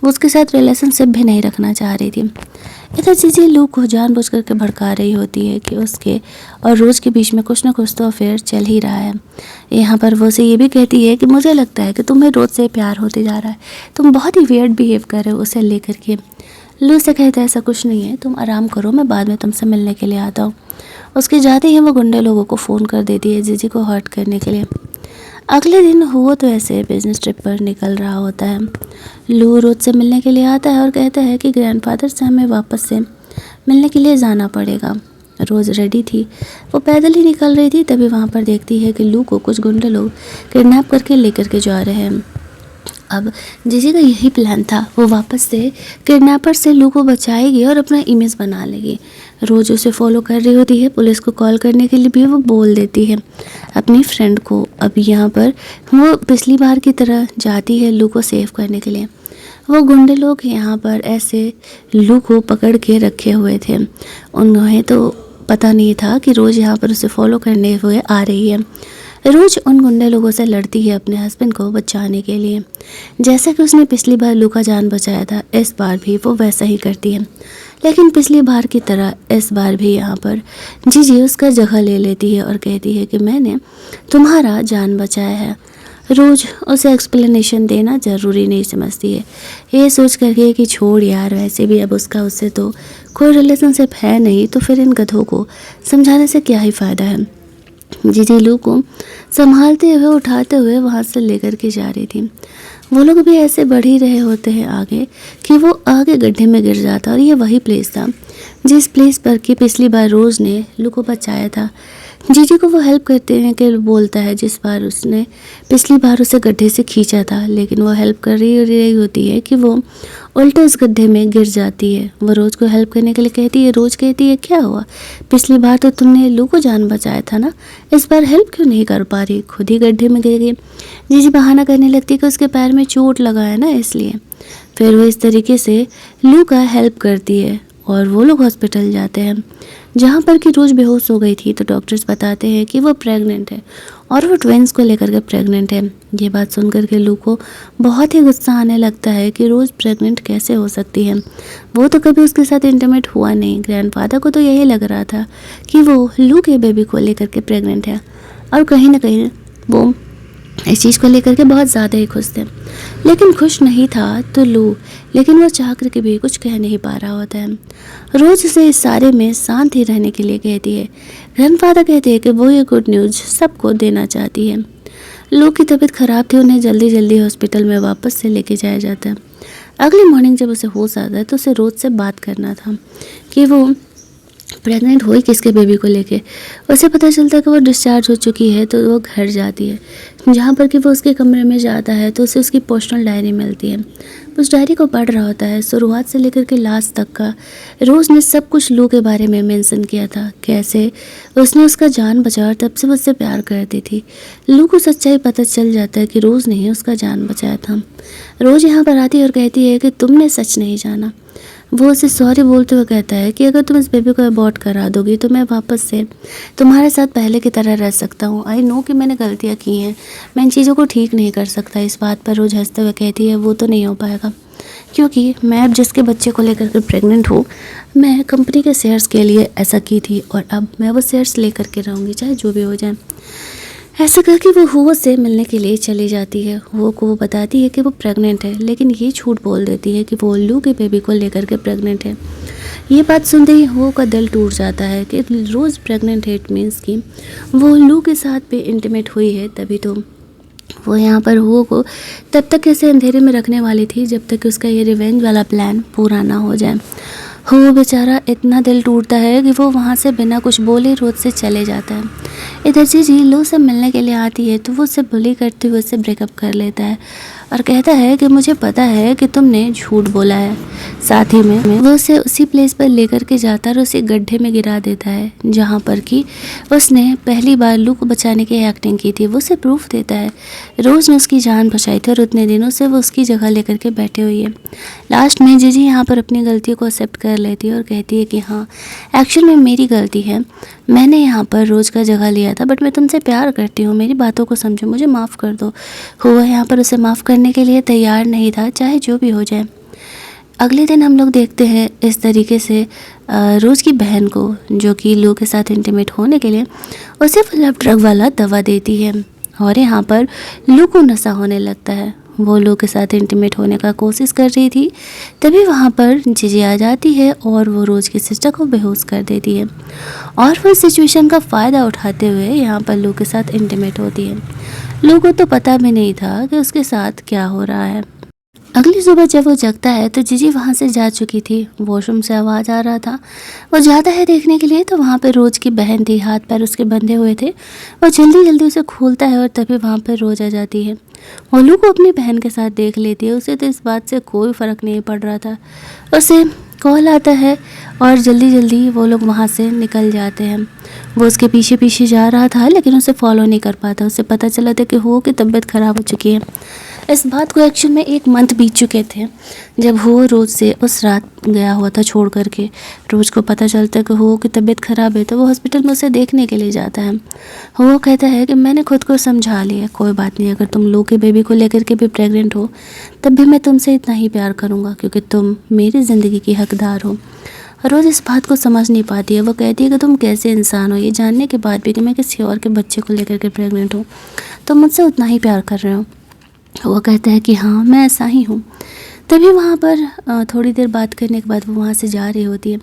[SPEAKER 1] वो उसके साथ रिलेशनशिप भी नहीं रखना चाह रही थी। इधर जीजी लू को जानबूझ करके भड़का रही होती है कि उसके और रोज़ के बीच में कुछ ना कुछ तो अफेयर चल ही रहा है। यहाँ पर वो उसे ये भी कहती है कि मुझे लगता है कि तुम्हें रोज़ से प्यार होते जा रहा है, तुम बहुत ही वियर्ड बिहेव कर रहे हो उसे लेकर के। लू से कहता है ऐसा कुछ नहीं है, तुम आराम करो, मैं बाद में तुमसे मिलने के लिए आता हूँ। उसके जाते ही वो गुंडे लोगों को फ़ोन कर देती है जीजी को हर्ट करने के लिए। अगले दिन हुओ तो ऐसे बिजनेस ट्रिप पर निकल रहा होता है। लू रोज़ से मिलने के लिए आता है और कहता है कि ग्रैंडफादर से हमें वापस से मिलने के लिए जाना पड़ेगा। रोज़ रेडी थी, वो पैदल ही निकल रही थी, तभी वहाँ पर देखती है कि लू को कुछ गुंडे लोग किडनैप करके लेकर के जा रहे हैं। अब जीजी का यही प्लान था, वो वापस से किडनैपर से लू को बचाएगी और अपना इमेज बना लेगी। रोज़ उसे फॉलो कर रही होती है, पुलिस को कॉल करने के लिए भी वो बोल देती है अपनी फ्रेंड को। अब यहाँ पर वो पिछली बार की तरह जाती है लू को सेव करने के लिए। वो गुंडे लोग यहाँ पर ऐसे लू को पकड़ के रखे हुए थे, उन्हें तो पता नहीं था कि रोज़ यहाँ पर उसे फॉलो करने हुए आ रही है। रोज़ उन गुंडे लोगों से लड़ती है अपने हस्बैंड को बचाने के लिए। जैसा कि उसने पिछली बार लू का जान बचाया था, इस बार भी वो वैसा ही करती है। लेकिन पिछली बार की तरह इस बार भी यहाँ पर जीजी उसका जगह ले लेती है और कहती है कि मैंने तुम्हारा जान बचाया है। रोज़ उसे एक्सप्लेनेशन देना ज़रूरी नहीं समझती है, ये सोच करके कि छोड़ यार, वैसे भी अब उसका उससे तो कोई रिलेशनशिप है नहीं, तो फिर इन गधों को समझाने से क्या ही फ़ायदा है। जीजी लू को संभालते हुए उठाते हुए वहाँ से लेकर के जा रही थी। वो लोग भी ऐसे बढ़ ही रहे होते हैं आगे कि वो आगे गड्ढे में गिर जाता। और ये वही प्लेस था जिस प्लेस पर कि पिछली बार रोज़ ने लू को बचाया था। जीजी को वो हेल्प करते हैं कि बोलता है जिस बार उसने पिछली बार उसे गड्ढे से खींचा था, लेकिन वो हेल्प कर रही होती है कि वो उल्टे उस गड्ढे में गिर जाती है। वो रोज़ को हेल्प करने के लिए कहती है। रोज़ कहती है क्या हुआ, पिछली बार तो तुमने लू को जान बचाया था ना, इस बार हेल्प क्यों नहीं कर पा रही, खुद ही गड्ढे में गिर गई। जीजी बहाना करने लगती है कि उसके पैर में चोट लगा है ना, इसलिए। फिर वो इस तरीके से लू का हेल्प करती है और वो लोग हॉस्पिटल जाते हैं, जहाँ पर कि रोज़ बेहोश हो गई थी। तो डॉक्टर्स बताते हैं कि वो प्रेग्नेंट है और वो ट्विंस को लेकर के प्रेग्नेंट है। ये बात सुनकर के लू को बहुत ही गुस्सा आने लगता है कि रोज़ प्रेग्नेंट कैसे हो सकती है। वो तो कभी उसके साथ इंटीमेट हुआ नहीं। ग्रैंडफादर को तो यही लग रहा था कि वो लू के बेबी को लेकर के प्रेग्नेंट है, और कहीं ना कहीं वो इस चीज़ को लेकर के बहुत ज़्यादा ही खुश थे। लेकिन खुश नहीं था तो लू, लेकिन वो चाह करके भी कुछ कह नहीं पा रहा होता है। रोज़ उसे इस सारे में शांत ही रहने के लिए कहती है। ग्रैंडफादर कहते हैं कि वो ये गुड न्यूज़ सबको देना चाहती है। लू की तबीयत ख़राब थी, उन्हें जल्दी जल्दी हॉस्पिटल में वापस से लेके जाया जाता है। अगली मॉर्निंग जब उसे होश आता है तो उसे रोज़ से बात करना था कि वो प्रेग्नेंट हुई किसके बेबी को लेके। उसे पता चलता है कि वो डिस्चार्ज हो चुकी है, तो वो घर जाती है, जहाँ पर कि वो उसके कमरे में जाता है तो उसे उसकी पर्सनल डायरी मिलती है। उस डायरी को पढ़ रहा होता है, शुरुआत से लेकर के लास्ट तक का रोज़ ने सब कुछ लू के बारे में मेंशन किया था, कैसे उसने उसका जान बचाया और तब से वो उससे प्यार करती थी। लू को सच्चाई पता चल जाता है कि रोज़ ने ही उसका जान बचाया था। रोज़ यहाँ पर आती है और कहती है कि तुमने सच नहीं जाना। वो उसे सॉरी बोलते हुए कहता है कि अगर तुम इस बेबी को अबॉर्ट करा दोगी तो मैं वापस से तुम्हारे साथ पहले की तरह रह सकता हूँ। आई नो कि मैंने गलतियाँ की हैं, मैं इन चीज़ों को ठीक नहीं कर सकता। इस बात पर रोज़ हंसते हुए कहती है वो तो नहीं हो पाएगा, क्योंकि मैं अब जिसके बच्चे को लेकर के प्रेग्नेंट हूँ, मैं कंपनी के शेयर्स के लिए ऐसा की थी और अब मैं वो शेयर्स लेकर के रहूँगी, चाहे जो भी हो जाए। ऐसा करके वो हुओ से मिलने के लिए चली जाती है। हुओ को वो बताती है कि वो प्रेग्नेंट है, लेकिन ये झूठ बोल देती है कि वो लू के बेबी को लेकर के प्रेग्नेंट है। ये बात सुनते ही हुओ का दिल टूट जाता है कि रोज़ प्रेग्नेंट है, इट मीन्स कि वो लू के साथ भी इंटीमेट हुई है, तभी तो वो यहाँ पर हुओ को तब तक ऐसे अंधेरे में रखने वाली थी जब तक कि उसका ये रिवेंज वाला प्लान पूरा ना हो जाए। हुओ बेचारा इतना दिल टूटता है कि वो वहाँ से बिना कुछ बोले रोज से चले जाता है। इधर जीजी लू से मिलने के लिए आती है तो वो उससे बुली करते हुए उससे ब्रेकअप कर लेता है और कहता है कि मुझे पता है कि तुमने झूठ बोला है। साथ ही में वो उसे उसी प्लेस पर लेकर के जाता है और उसे गड्ढे में गिरा देता है जहाँ पर कि उसने पहली बार लू को बचाने की एक्टिंग की थी। वो उसे प्रूफ देता है रोज़ ने उसकी जान बचाई थी और उतने दिनों से वो उसकी जगह लेकर के बैठे हुई है। लास्ट में जीजी यहाँ पर अपनी गलती को एक्सेप्ट कर लेती है और कहती है कि हाँ एक्चुअल में मेरी गलती है, मैंने यहाँ पर रोज़ का जगह लिया था, बट मैं तुमसे प्यार करती हूँ, मेरी बातों को समझो, मुझे माफ़ कर दो। हुआ यहाँ पर उसे माफ़ करने के लिए तैयार नहीं था, चाहे जो भी हो जाए। अगले दिन हम लोग देखते हैं इस तरीके से रोज़ की बहन को, जो कि लू के साथ इंटीमेट होने के लिए उसे फुल ऑफ ड्रग वाला दवा देती है और यहाँ पर लू को नशा होने लगता है। वो लू के साथ इंटीमेट होने का कोशिश कर रही थी, तभी वहाँ पर जीजी आ जाती है और वो रोज़ की सिस्टर को बेहोश कर देती है और वो सिचुएशन का फ़ायदा उठाते हुए यहाँ पर लू के साथ इंटीमेट होती है। लू को तो पता भी नहीं था कि उसके साथ क्या हो रहा है। अगली सुबह जब वो जगता है तो जीजी वहाँ से जा चुकी थी। वॉशरूम से आवाज़ आ रहा था, वो जाता है देखने के लिए तो वहाँ पर रोज़ की बहन थी, हाथ पैर उसके बंधे हुए थे। वो जल्दी जल्दी उसे खोलता है और तभी वहाँ पर रोज़ आ जाती है। वो लू को अपनी बहन के साथ देख लेती है। उसे तो इस बात से कोई फ़र्क नहीं पड़ रहा था। उसे कॉल आता है और जल्दी जल्दी वो लोग वहाँ से निकल जाते हैं। वो उसके पीछे पीछे जा रहा था लेकिन उसे फॉलो नहीं कर पाता। उसे पता चला था कि हो की तबीयत ख़राब हो चुकी है। इस बात को एक्चुअल में 1 मंथ बीत चुके थे जब हो रोज़ से उस रात गया हुआ था छोड़ करके। रोज़ को पता चलता है कि हो की तबीयत ख़राब है तो वो हॉस्पिटल में उसे देखने के लिए जाता है। वो कहता है कि मैंने खुद को समझा लिया, कोई बात नहीं, अगर तुम लू के बेबी को लेकर के भी प्रेग्नेंट हो तब भी मैं तुमसे इतना ही प्यार करूँगा क्योंकि तुम मेरी ज़िंदगी की हकदार हो। रोज़ इस बात को समझ नहीं पाती है। वो कहती है कि तुम कैसे इंसान हो, ये जानने के बाद भी कि मैं किसी और के बच्चे को लेकर के प्रेग्नेंट हूँ, तुम मुझसे उतना ही प्यार कर रहे हो। वो कहता है कि हाँ मैं ऐसा ही हूँ। तभी वहाँ पर थोड़ी देर बात करने के बाद वो वहाँ से जा रही होती है।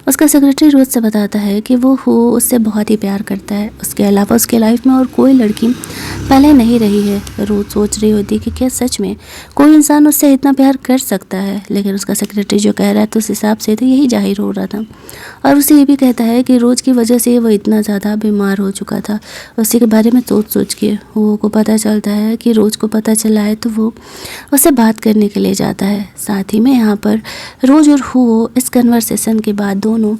[SPEAKER 1] उसका सेक्रेटरी रोज़ से बताता है कि वो हो उससे बहुत ही प्यार करता है। उसके अलावा उसके लाइफ में और कोई लड़की पहले नहीं रही है। रोज़ सोच रही होती है कि क्या सच में कोई इंसान उससे इतना प्यार कर सकता है, लेकिन उसका सेक्रेटरी जो कह रहा है तो उस हिसाब से तो यही जाहिर हो रहा था। और उसे ये भी कहता है कि रोज़ की वजह से वो इतना ज़्यादा बीमार हो चुका था। उसी के बारे में सोच सोच के वो को पता चलता है कि रोज़ को पता चला है तो वो उससे बात करने के लिए जाता है। साथ ही में यहाँ पर रोज़ और हो इस कन्वर्सेशन के बाद दोनों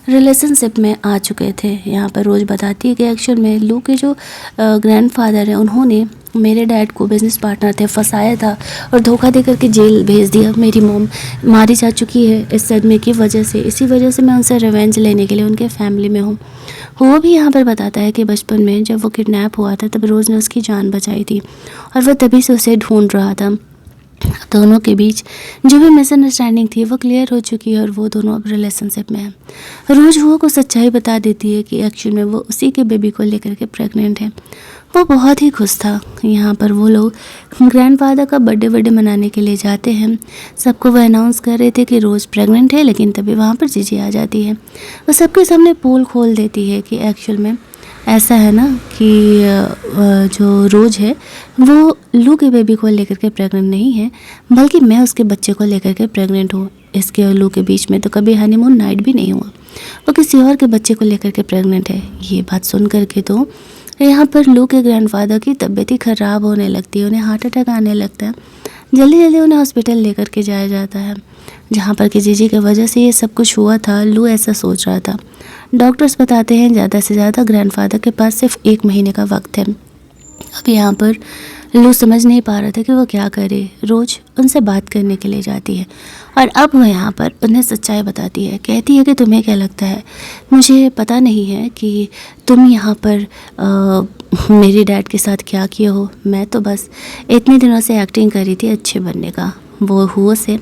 [SPEAKER 1] रिलेशनशिप में आ चुके थे। यहाँ पर रोज़ बताती है कि एक्चुअल में लू के जो ग्रैंडफादर हैं उन्होंने मेरे डैड को बिजनेस पार्टनर थे फंसाया था और धोखा दे करके जेल भेज दिया। मेरी मॉम मारी जा चुकी है इस सदमे की वजह से, इसी वजह से मैं उनसे रिवेंज लेने के लिए उनके फैमिली में हूँ। वो भी यहाँ पर बताता है कि बचपन में जब वो किडनैप हुआ था तब रोज़ ने उसकी जान बचाई थी और वह तभी से उसे ढूंढ रहा था। दोनों के बीच जो भी मिसअंडरस्टैंडिंग थी वो क्लियर हो चुकी है और वो दोनों अब रिलेशनशिप में हैं। रोज़ हुआ को सच्चाई बता देती है कि एक्चुअल में वो उसी के बेबी को लेकर के प्रेग्नेंट है। वो बहुत ही खुश था। यहाँ पर वो लोग ग्रैंडफादर का बर्थडे मनाने के लिए जाते हैं। सबको वो अनाउंस कर रहे थे कि रोज़ प्रेग्नेंट है, लेकिन तभी वहाँ पर जीजी आ जाती है। वो सबके सामने पोल खोल देती है कि एक्चुअल में ऐसा है ना कि जो रोज़ है वो लू के बेबी को लेकर के प्रेग्नेंट नहीं है, बल्कि मैं उसके बच्चे को लेकर के प्रेग्नेंट हूँ। इसके और लू के बीच में तो कभी हनीमून नाइट भी नहीं हुआ, वो किसी और के बच्चे को लेकर के प्रेग्नेंट है। ये बात सुन करके तो यहाँ पर लू के ग्रैंडफादर की तबीयत ही ख़राब होने लगती है, उन्हें हार्ट अटैक आने लगता है। जल्दी जल्दी उन्हें हॉस्पिटल लेकर के जाया जाता है, जहाँ पर कि जीजी की वजह से ये सब कुछ हुआ था। लू ऐसा सोच रहा था। डॉक्टर्स बताते हैं ज़्यादा से ज़्यादा ग्रैंडफादर के पास सिर्फ 1 महीने का वक्त है। अब यहाँ पर लू समझ नहीं पा रहा था कि वो क्या करे। रोज़ उनसे बात करने के लिए जाती है और अब वो यहाँ पर उन्हें सच्चाई बताती है। कहती है कि तुम्हें क्या लगता है, मुझे पता नहीं है कि तुम यहाँ पर मेरे डैड के साथ क्या किए हो। मैं तो बस इतने दिनों से एक्टिंग कर रही थी अच्छे बनने का। वो हुओ से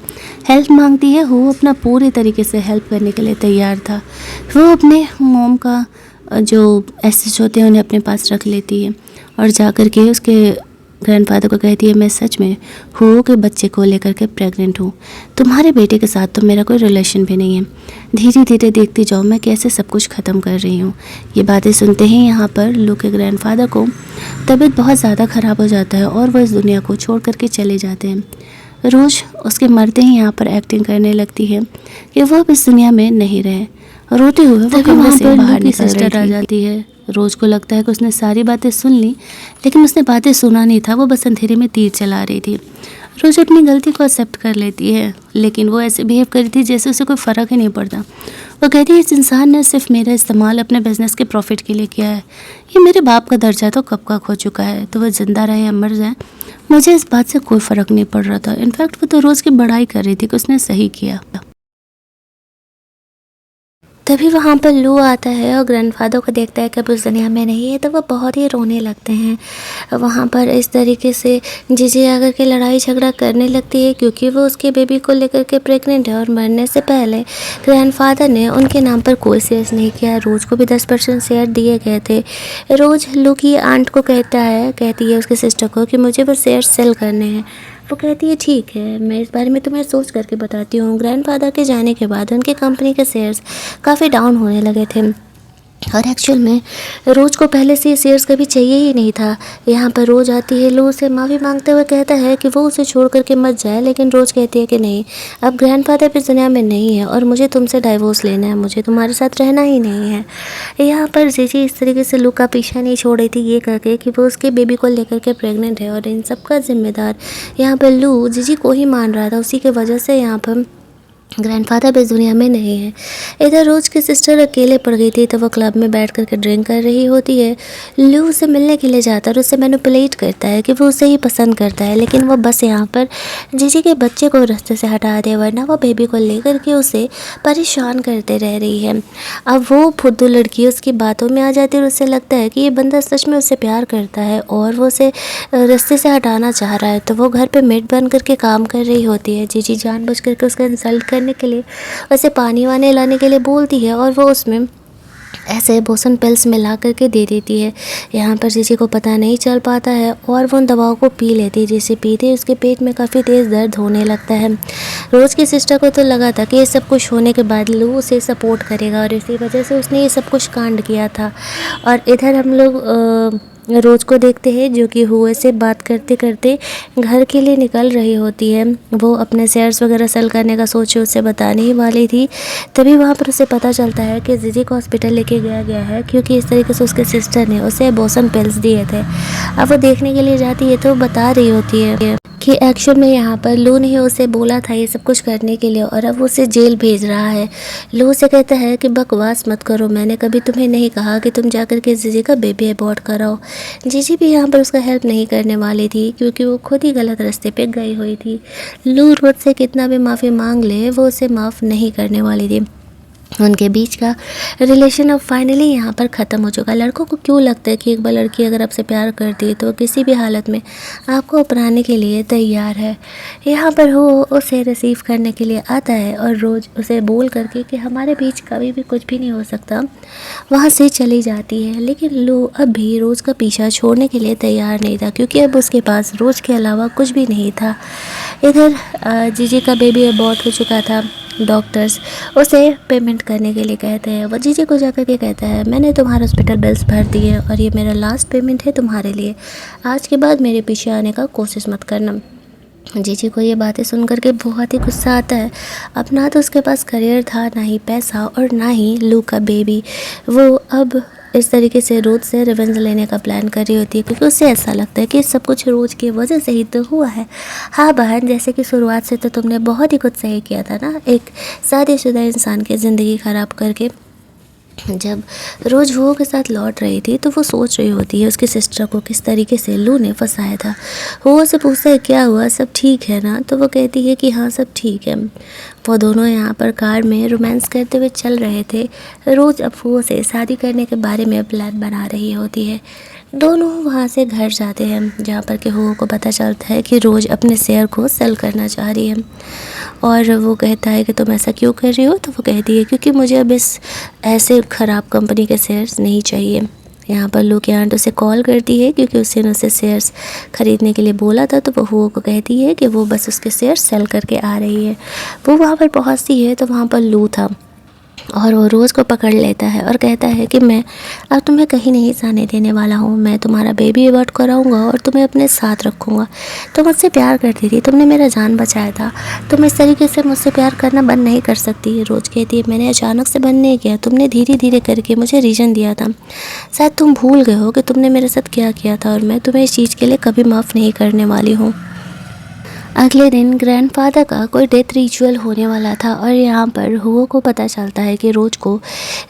[SPEAKER 1] हेल्प मांगती है। हुओ अपना पूरे तरीके से हेल्प करने के लिए तैयार था। वो अपने मॉम का जो एसेट्स होते हैं उन्हें अपने पास रख लेती है और जा कर के उसके ग्रैंडफादर को कहती है, मैं सच में हुओ के बच्चे को लेकर के प्रेग्नेंट हूँ। तुम्हारे बेटे के साथ तो मेरा कोई रिलेशन भी नहीं है। धीरे धीरे देखती जाओ मैं कैसे सब कुछ ख़त्म कर रही हूँ। ये बातें सुनते ही यहाँ पर लू के ग्रैंडफादर को तबीयत बहुत ज़्यादा ख़राब हो जाता है और वह इस दुनिया को छोड़ करके चले जाते हैं। रोज़ उसके मरते ही यहाँ पर एक्टिंग करने लगती है कि वो अब इस दुनिया में नहीं रहे। रोते हुए वो कमरे से बाहर निकल सिस्टर आ जाती है। रोज़ को लगता है कि उसने सारी बातें सुन ली, लेकिन उसने बातें सुना नहीं था, वो बस अंधेरे में तीर चला रही थी। रोज़ अपनी गलती को एक्सेप्ट कर लेती है, लेकिन वो ऐसे बिहेव करी थी जैसे उसे कोई फ़र्क ही नहीं पड़ता। वो कहती है, इस इंसान ने सिर्फ मेरा इस्तेमाल अपने बिजनेस के प्रॉफिट के लिए किया है। ये मेरे बाप का दर्जा तो कब का खो चुका है, तो वह ज़िंदा रहे या मर जाए मुझे इस बात से कोई फ़र्क नहीं पड़ रहा था। इनफैक्ट वो तो रोज़ की बड़ाई कर रही थी कि उसने सही किया। तभी वहाँ पर लू आता है और ग्रैंडफादर को देखता है कि अब उस दुनिया में नहीं है, तो वो बहुत ही रोने लगते हैं। वहाँ पर इस तरीके से जीजी आकर के लड़ाई झगड़ा करने लगती है क्योंकि वो उसके बेबी को लेकर के प्रेग्नेंट है और मरने से पहले ग्रैंडफादर ने उनके नाम पर कोई शेयर्स नहीं किया। रोज़ को भी 10% शेयर दिए गए थे। रोज़ लू की आंट को कहती है उसके सिस्टर को कि मुझे वो शेयर सेल करने हैं। वो कहती है ठीक है, मैं इस बारे में तुम्हें सोच करके बताती हूँ। ग्रैंडफादर के जाने के बाद उनके कंपनी के शेयर्स काफ़ी डाउन होने लगे थे। और एक्चुअल में रोज़ को पहले से ये शेयर्स कभी चाहिए ही नहीं था। यहाँ पर रोज़ आती है, लो से माफ़ी मांगते हुए कहता है कि वो उसे छोड़ कर के मत जाए, लेकिन रोज़ कहती है कि नहीं, अब ग्रैंडफादर इस दुनिया में नहीं है और मुझे तुमसे डाइवोर्स लेना है, मुझे तुम्हारे साथ रहना ही नहीं है। यहाँ पर जीजी इस तरीके से लू का पीछा नहीं छोड़ रही थी ये कह के कि वो उसके बेबी को लेकर के प्रेग्नेंट है, और इन सब का जिम्मेदार यहाँ पर लू जीजी को ही मान रहा था। उसी की वजह से यहाँ पर ग्रैंडफादर भी इस दुनिया में नहीं है। इधर रोज़ की सिस्टर अकेले पड़ गई थी, तो वो क्लब में बैठ करके ड्रिंक कर रही होती है। लू उसे मिलने के लिए जाता है और उसे मैनिपुलेट करता है कि वो उसे ही पसंद करता है, लेकिन वो बस यहाँ पर जीजी के बच्चे को रास्ते से हटा दे, वरना वो बेबी को लेकर के उसे परेशान करते रह रही है। अब वो फुद्दू लड़की उसकी बातों में आ जाती है और उसे लगता है कि ये बंदा सच में उससे प्यार करता है और वो उसे रास्ते से हटाना चाह रहा है। तो वो घर पे मेड बन करके काम कर रही होती है। जीजी जानबूझ करके उसका इंसल्ट करने के लिए उसे पानी वाने लाने के लिए बोलती है, और वो उसमें ऐसे बोसन पिल्स मिला करके दे देती है। यहाँ पर जीजी को पता नहीं चल पाता है और वो उन दवाओं को पी लेती है। जिसे पीते उसके पेट में काफ़ी तेज़ दर्द होने लगता है। रोज़ की सिस्टर को तो लगा था कि ये सब कुछ होने के बाद लू उसे सपोर्ट करेगा, और इसी वजह से उसने ये सब कुछ कांड किया था। और इधर हम लोग रोज़ को देखते हैं जो कि हुए से बात करते करते घर के लिए निकल रही होती है। वो अपने शेयर्स वगैरह सेल करने का सोच उसे बताने ही वाली थी, तभी वहाँ पर उसे पता चलता है कि जीजी को हॉस्पिटल लेके गया गया है, क्योंकि इस तरीके से उसके सिस्टर ने उसे बोसन पिल्स दिए थे। अब वो देखने के लिए जाती है तो बता रही होती है कि एक्चुअल में यहाँ पर लू ने उसे बोला था ये सब कुछ करने के लिए, और अब उसे जेल भेज रहा है। लू से कहता है कि बकवास मत करो, मैंने कभी तुम्हें नहीं कहा कि तुम जाकर के जीजी का बेबी अबॉर्ट कराओ। जीजी भी यहाँ पर उसका हेल्प नहीं करने वाली थी, क्योंकि वो खुद ही गलत रास्ते पे गई हुई थी। लू रोज से कितना भी माफ़ी मांग ले, वो उसे माफ़ नहीं करने वाली थी। उनके बीच का रिलेशन अब फाइनली यहाँ पर ख़त्म हो चुका है। लड़कों को क्यों लगता है कि एक बार लड़की अगर आपसे प्यार करती है तो किसी भी हालत में आपको अपनाने के लिए तैयार है। यहाँ पर वो उसे रिसीव करने के लिए आता है और रोज़ उसे बोल करके कि हमारे बीच कभी भी कुछ भी नहीं हो सकता, वहाँ से चली जाती है। लेकिन लू अब भी रोज़ का पीछा छोड़ने के लिए तैयार नहीं था, क्योंकि अब उसके पास रोज़ के अलावा कुछ भी नहीं था। इधर जीजी का बेबी अबॉर्ट हो चुका था। डॉक्टर्स उसे पेमेंट करने के लिए कहते हैं। वो जीजी को जाकर के कहता है मैंने तुम्हारे हॉस्पिटल बिल्स भर दिए और ये मेरा लास्ट पेमेंट है तुम्हारे लिए, आज के बाद मेरे पीछे आने का कोशिश मत करना। जीजी को ये बातें सुन करके बहुत ही गुस्सा आता है। अब ना तो उसके पास करियर था, ना ही पैसा, और ना ही लू का बेबी। वो अब इस तरीके से रोज़ से रिवेंज लेने का प्लान कर रही होती है, क्योंकि उसे ऐसा लगता है कि सब कुछ रोज़ की वजह से ही तो हुआ है। हाँ बहन, जैसे कि शुरुआत से तो तुमने बहुत ही कुछ सही किया था ना, एक शादीशुदा इंसान की ज़िंदगी ख़राब करके। जब रोज़ वो के साथ लौट रही थी तो वो सोच रही होती है उसकी सिस्टर को किस तरीके से लू ने फंसाया था। वो उससे पूछता है क्या हुआ, सब ठीक है ना, तो वो कहती है कि हाँ सब ठीक है। वो दोनों यहाँ पर कार में रोमांस करते हुए चल रहे थे। रोज़ अफवों से शादी करने के बारे में प्लान बना रही होती है। दोनों वहाँ से घर जाते हैं, जहाँ पर कि हो को पता चलता है कि रोज़ अपने शेयर को सेल करना चाह रही है। और वो कहता है कि तुम ऐसा क्यों कर रही हो, तो वो कहती है क्योंकि मुझे अब इस ऐसे ख़राब कंपनी के शेयर्स नहीं चाहिए। यहाँ पर लू की आंट उसे कॉल करती है, क्योंकि उससे शेयर्स ख़रीदने के लिए बोला था। तो वो हुओ को कहती है कि वो बस उसके शेयर्स सेल करके आ रही है। वो वहाँ पर पहुँचती है तो वहाँ पर लू था, और वो रोज़ को पकड़ लेता है और कहता है कि मैं अब तुम्हें कहीं नहीं जाने देने वाला हूँ, मैं तुम्हारा बेबी अबॉर्ट कराऊंगा और तुम्हें अपने साथ रखूँगा। तुम मुझसे प्यार करती थी, तुमने मेरा जान बचाया था, तुम इस तरीके से मुझसे प्यार करना बंद नहीं कर सकती। रोज़ कहती है मैंने अचानक से बंद नहीं किया, तुमने धीरे धीरे करके मुझे रीज़न दिया था। शायद तुम भूल गए हो कि तुमने मेरे साथ क्या किया था, और मैं तुम्हें इस चीज़ के लिए कभी माफ़ नहीं करने वाली हूँ। अगले दिन ग्रैंडफादर का कोई डेथ रिचुअल होने वाला था, और यहाँ पर हुओ को पता चलता है कि रोज़ को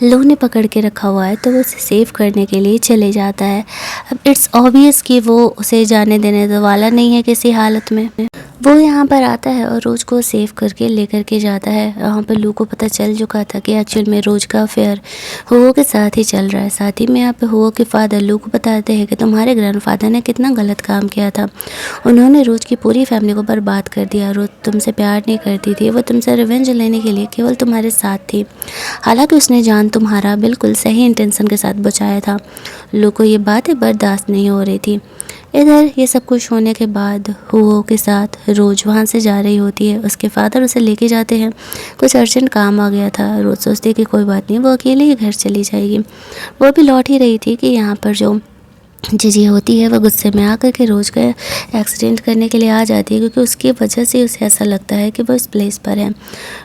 [SPEAKER 1] लू ने पकड़ के रखा हुआ है, तो वो उसे सेव करने के लिए चले जाता है। अब इट्स ऑब्वियस कि वो उसे जाने देने वाला नहीं है किसी हालत में। वो यहाँ पर आता है और रोज़ को सेव करके लेकर के जाता है। वहाँ पर लू को पता चल चुका था कि एक्चुअल में रोज़ का अफेयर हुओ के साथ ही चल रहा है। साथ ही में यहाँ पे हुओ के फादर लू को बताते हैं कि तुम्हारे ग्रैंडफादर ने कितना गलत काम किया था। उन्होंने रोज़ की पूरी फैमिली को बर्बाद कर दिया। रोज़ तुमसे प्यार नहीं करती थी, वो तुमसे रिवेंज लेने के लिए केवल तुम्हारे साथ थी। हालांकि उसने जान तुम्हारा बिल्कुल सही इंटेंशन के साथ बचाया था। लू को ये बातें बर्दाश्त नहीं हो रही थी। इधर ये सब कुछ होने के बाद हुओ के साथ रोज़ वहाँ से जा रही होती है। उसके फादर उसे लेके जाते हैं, कुछ अर्जेंट काम आ गया था। रोज़ सोचती है कि कोई बात नहीं, वो अकेले ही घर चली जाएगी। वो भी लौट ही रही थी कि यहाँ पर जो जीजी होती है वो गुस्से में आकर के रोज़ का एक्सीडेंट करने के लिए आ जाती है, क्योंकि उसकी वजह से उसे ऐसा लगता है कि वो इस प्लेस पर है।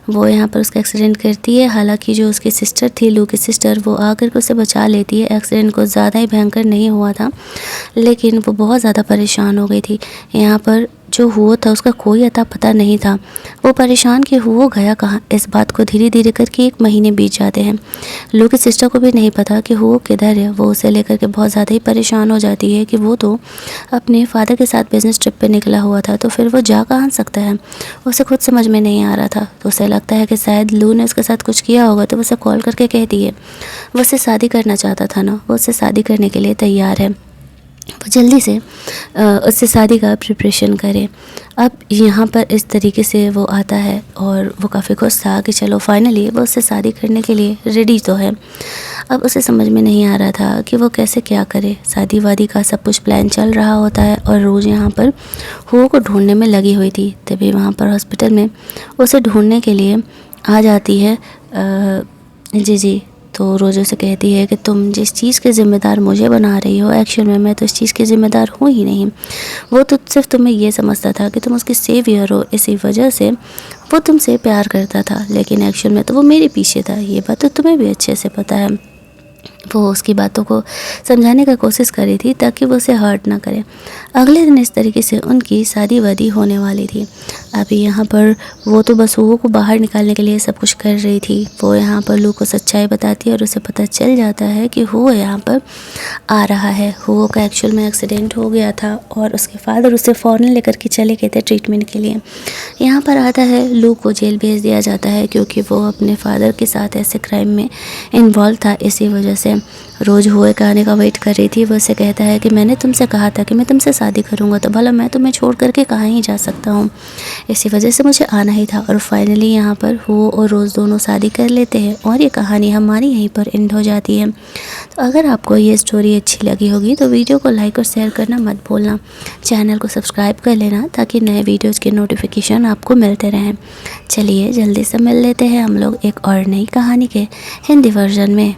[SPEAKER 1] वो यहाँ पर उसका एक्सीडेंट करती है। हालांकि जो उसकी सिस्टर थी, लू की सिस्टर, वो आकर के उसे बचा लेती है। एक्सीडेंट को ज़्यादा ही भयंकर नहीं हुआ था, लेकिन वो बहुत ज़्यादा परेशान हो गई थी। यहाँ पर जो हुआ था उसका कोई अता पता नहीं था। वो परेशान कि हुआ गया कहाँ। इस बात को धीरे धीरे करके 1 महीने बीत जाते हैं। लू की सिस्टर को भी नहीं पता कि हुआ किधर है। वो उसे लेकर के बहुत ज़्यादा ही परेशान हो जाती है कि वो तो अपने फादर के साथ बिजनेस ट्रिप पे निकला हुआ था, तो फिर वो जा कहाँ सकता है। उसे खुद समझ में नहीं आ रहा था। तो उसे लगता है कि शायद लू ने उसके साथ कुछ किया होगा, तो वो उसे कॉल करके कहती है। वो उससे शादी करना चाहता था ना, वो उससे शादी करने के लिए तैयार है। वो जल्दी से उससे शादी का प्रिपरेशन करे। अब यहाँ पर इस तरीके से वो आता है और वो काफ़ी खुश था कि चलो फाइनली वो उससे शादी करने के लिए रेडी तो है। अब उसे समझ में नहीं आ रहा था कि वो कैसे क्या करे। शादी वादी का सब कुछ प्लान चल रहा होता है और रोज़ यहाँ पर हुओ को ढूंढने में लगी हुई थी। तभी वहाँ पर हॉस्पिटल में उसे ढूंढने के लिए आ जाती है जी। तो रोज़ उसे कहती है कि तुम जिस चीज़ के ज़िम्मेदार मुझे बना रही हो, एक्चुअल में मैं तो इस चीज़ की ज़िम्मेदार हूँ ही नहीं। वो तो सिर्फ तुम्हें ये समझता था कि तुम उसके सेवियर हो, इसी वजह से वो तुमसे प्यार करता था, लेकिन एक्चुअल में तो वो मेरे पीछे था। ये बात तो तुम्हें भी अच्छे से पता है। वो उसकी बातों को समझाने का कोशिश कर रही थी ताकि वो उसे हर्ट ना करे। अगले दिन इस तरीके से उनकी शादी वादी होने वाली थी। अभी यहाँ पर वो तो बस हुओ को बाहर निकालने के लिए सब कुछ कर रही थी। वो यहाँ पर लू को सच्चाई बताती है और उसे पता चल जाता है कि हुओ यहाँ पर आ रहा है। हुओ का एक्चुअल में एक्सीडेंट हो गया था और उसके फादर उसे फ़ौरन लेकर के चले गए थे ट्रीटमेंट के लिए। यहाँ पर आता है, लू को जेल भेज दिया जाता है क्योंकि वो अपने फादर के साथ ऐसे क्राइम में इन्वॉल्व था। इसी वजह से रोज़ हुए के आने का वेट कर रही थी। वो उसे कहता है कि मैंने तुमसे कहा था कि मैं तुमसे शादी करूँगा, तो भला मैं तुम्हें छोड़ करके कहाँ ही जा सकता हूँ। इसी वजह से मुझे आना ही था। और फाइनली यहाँ पर हुओ और रोज़ दोनों शादी कर लेते हैं और ये कहानी हमारी यहीं पर एंड हो जाती है। तो अगर आपको ये स्टोरी अच्छी लगी होगी तो वीडियो को लाइक और शेयर करना मत भूलना। चैनल को सब्सक्राइब कर लेना ताकि नए वीडियोज़ के नोटिफिकेशन आपको मिलते रहें। चलिए जल्दी से मिल लेते हैं हम लोग एक और नई कहानी के हिंदी वर्जन में।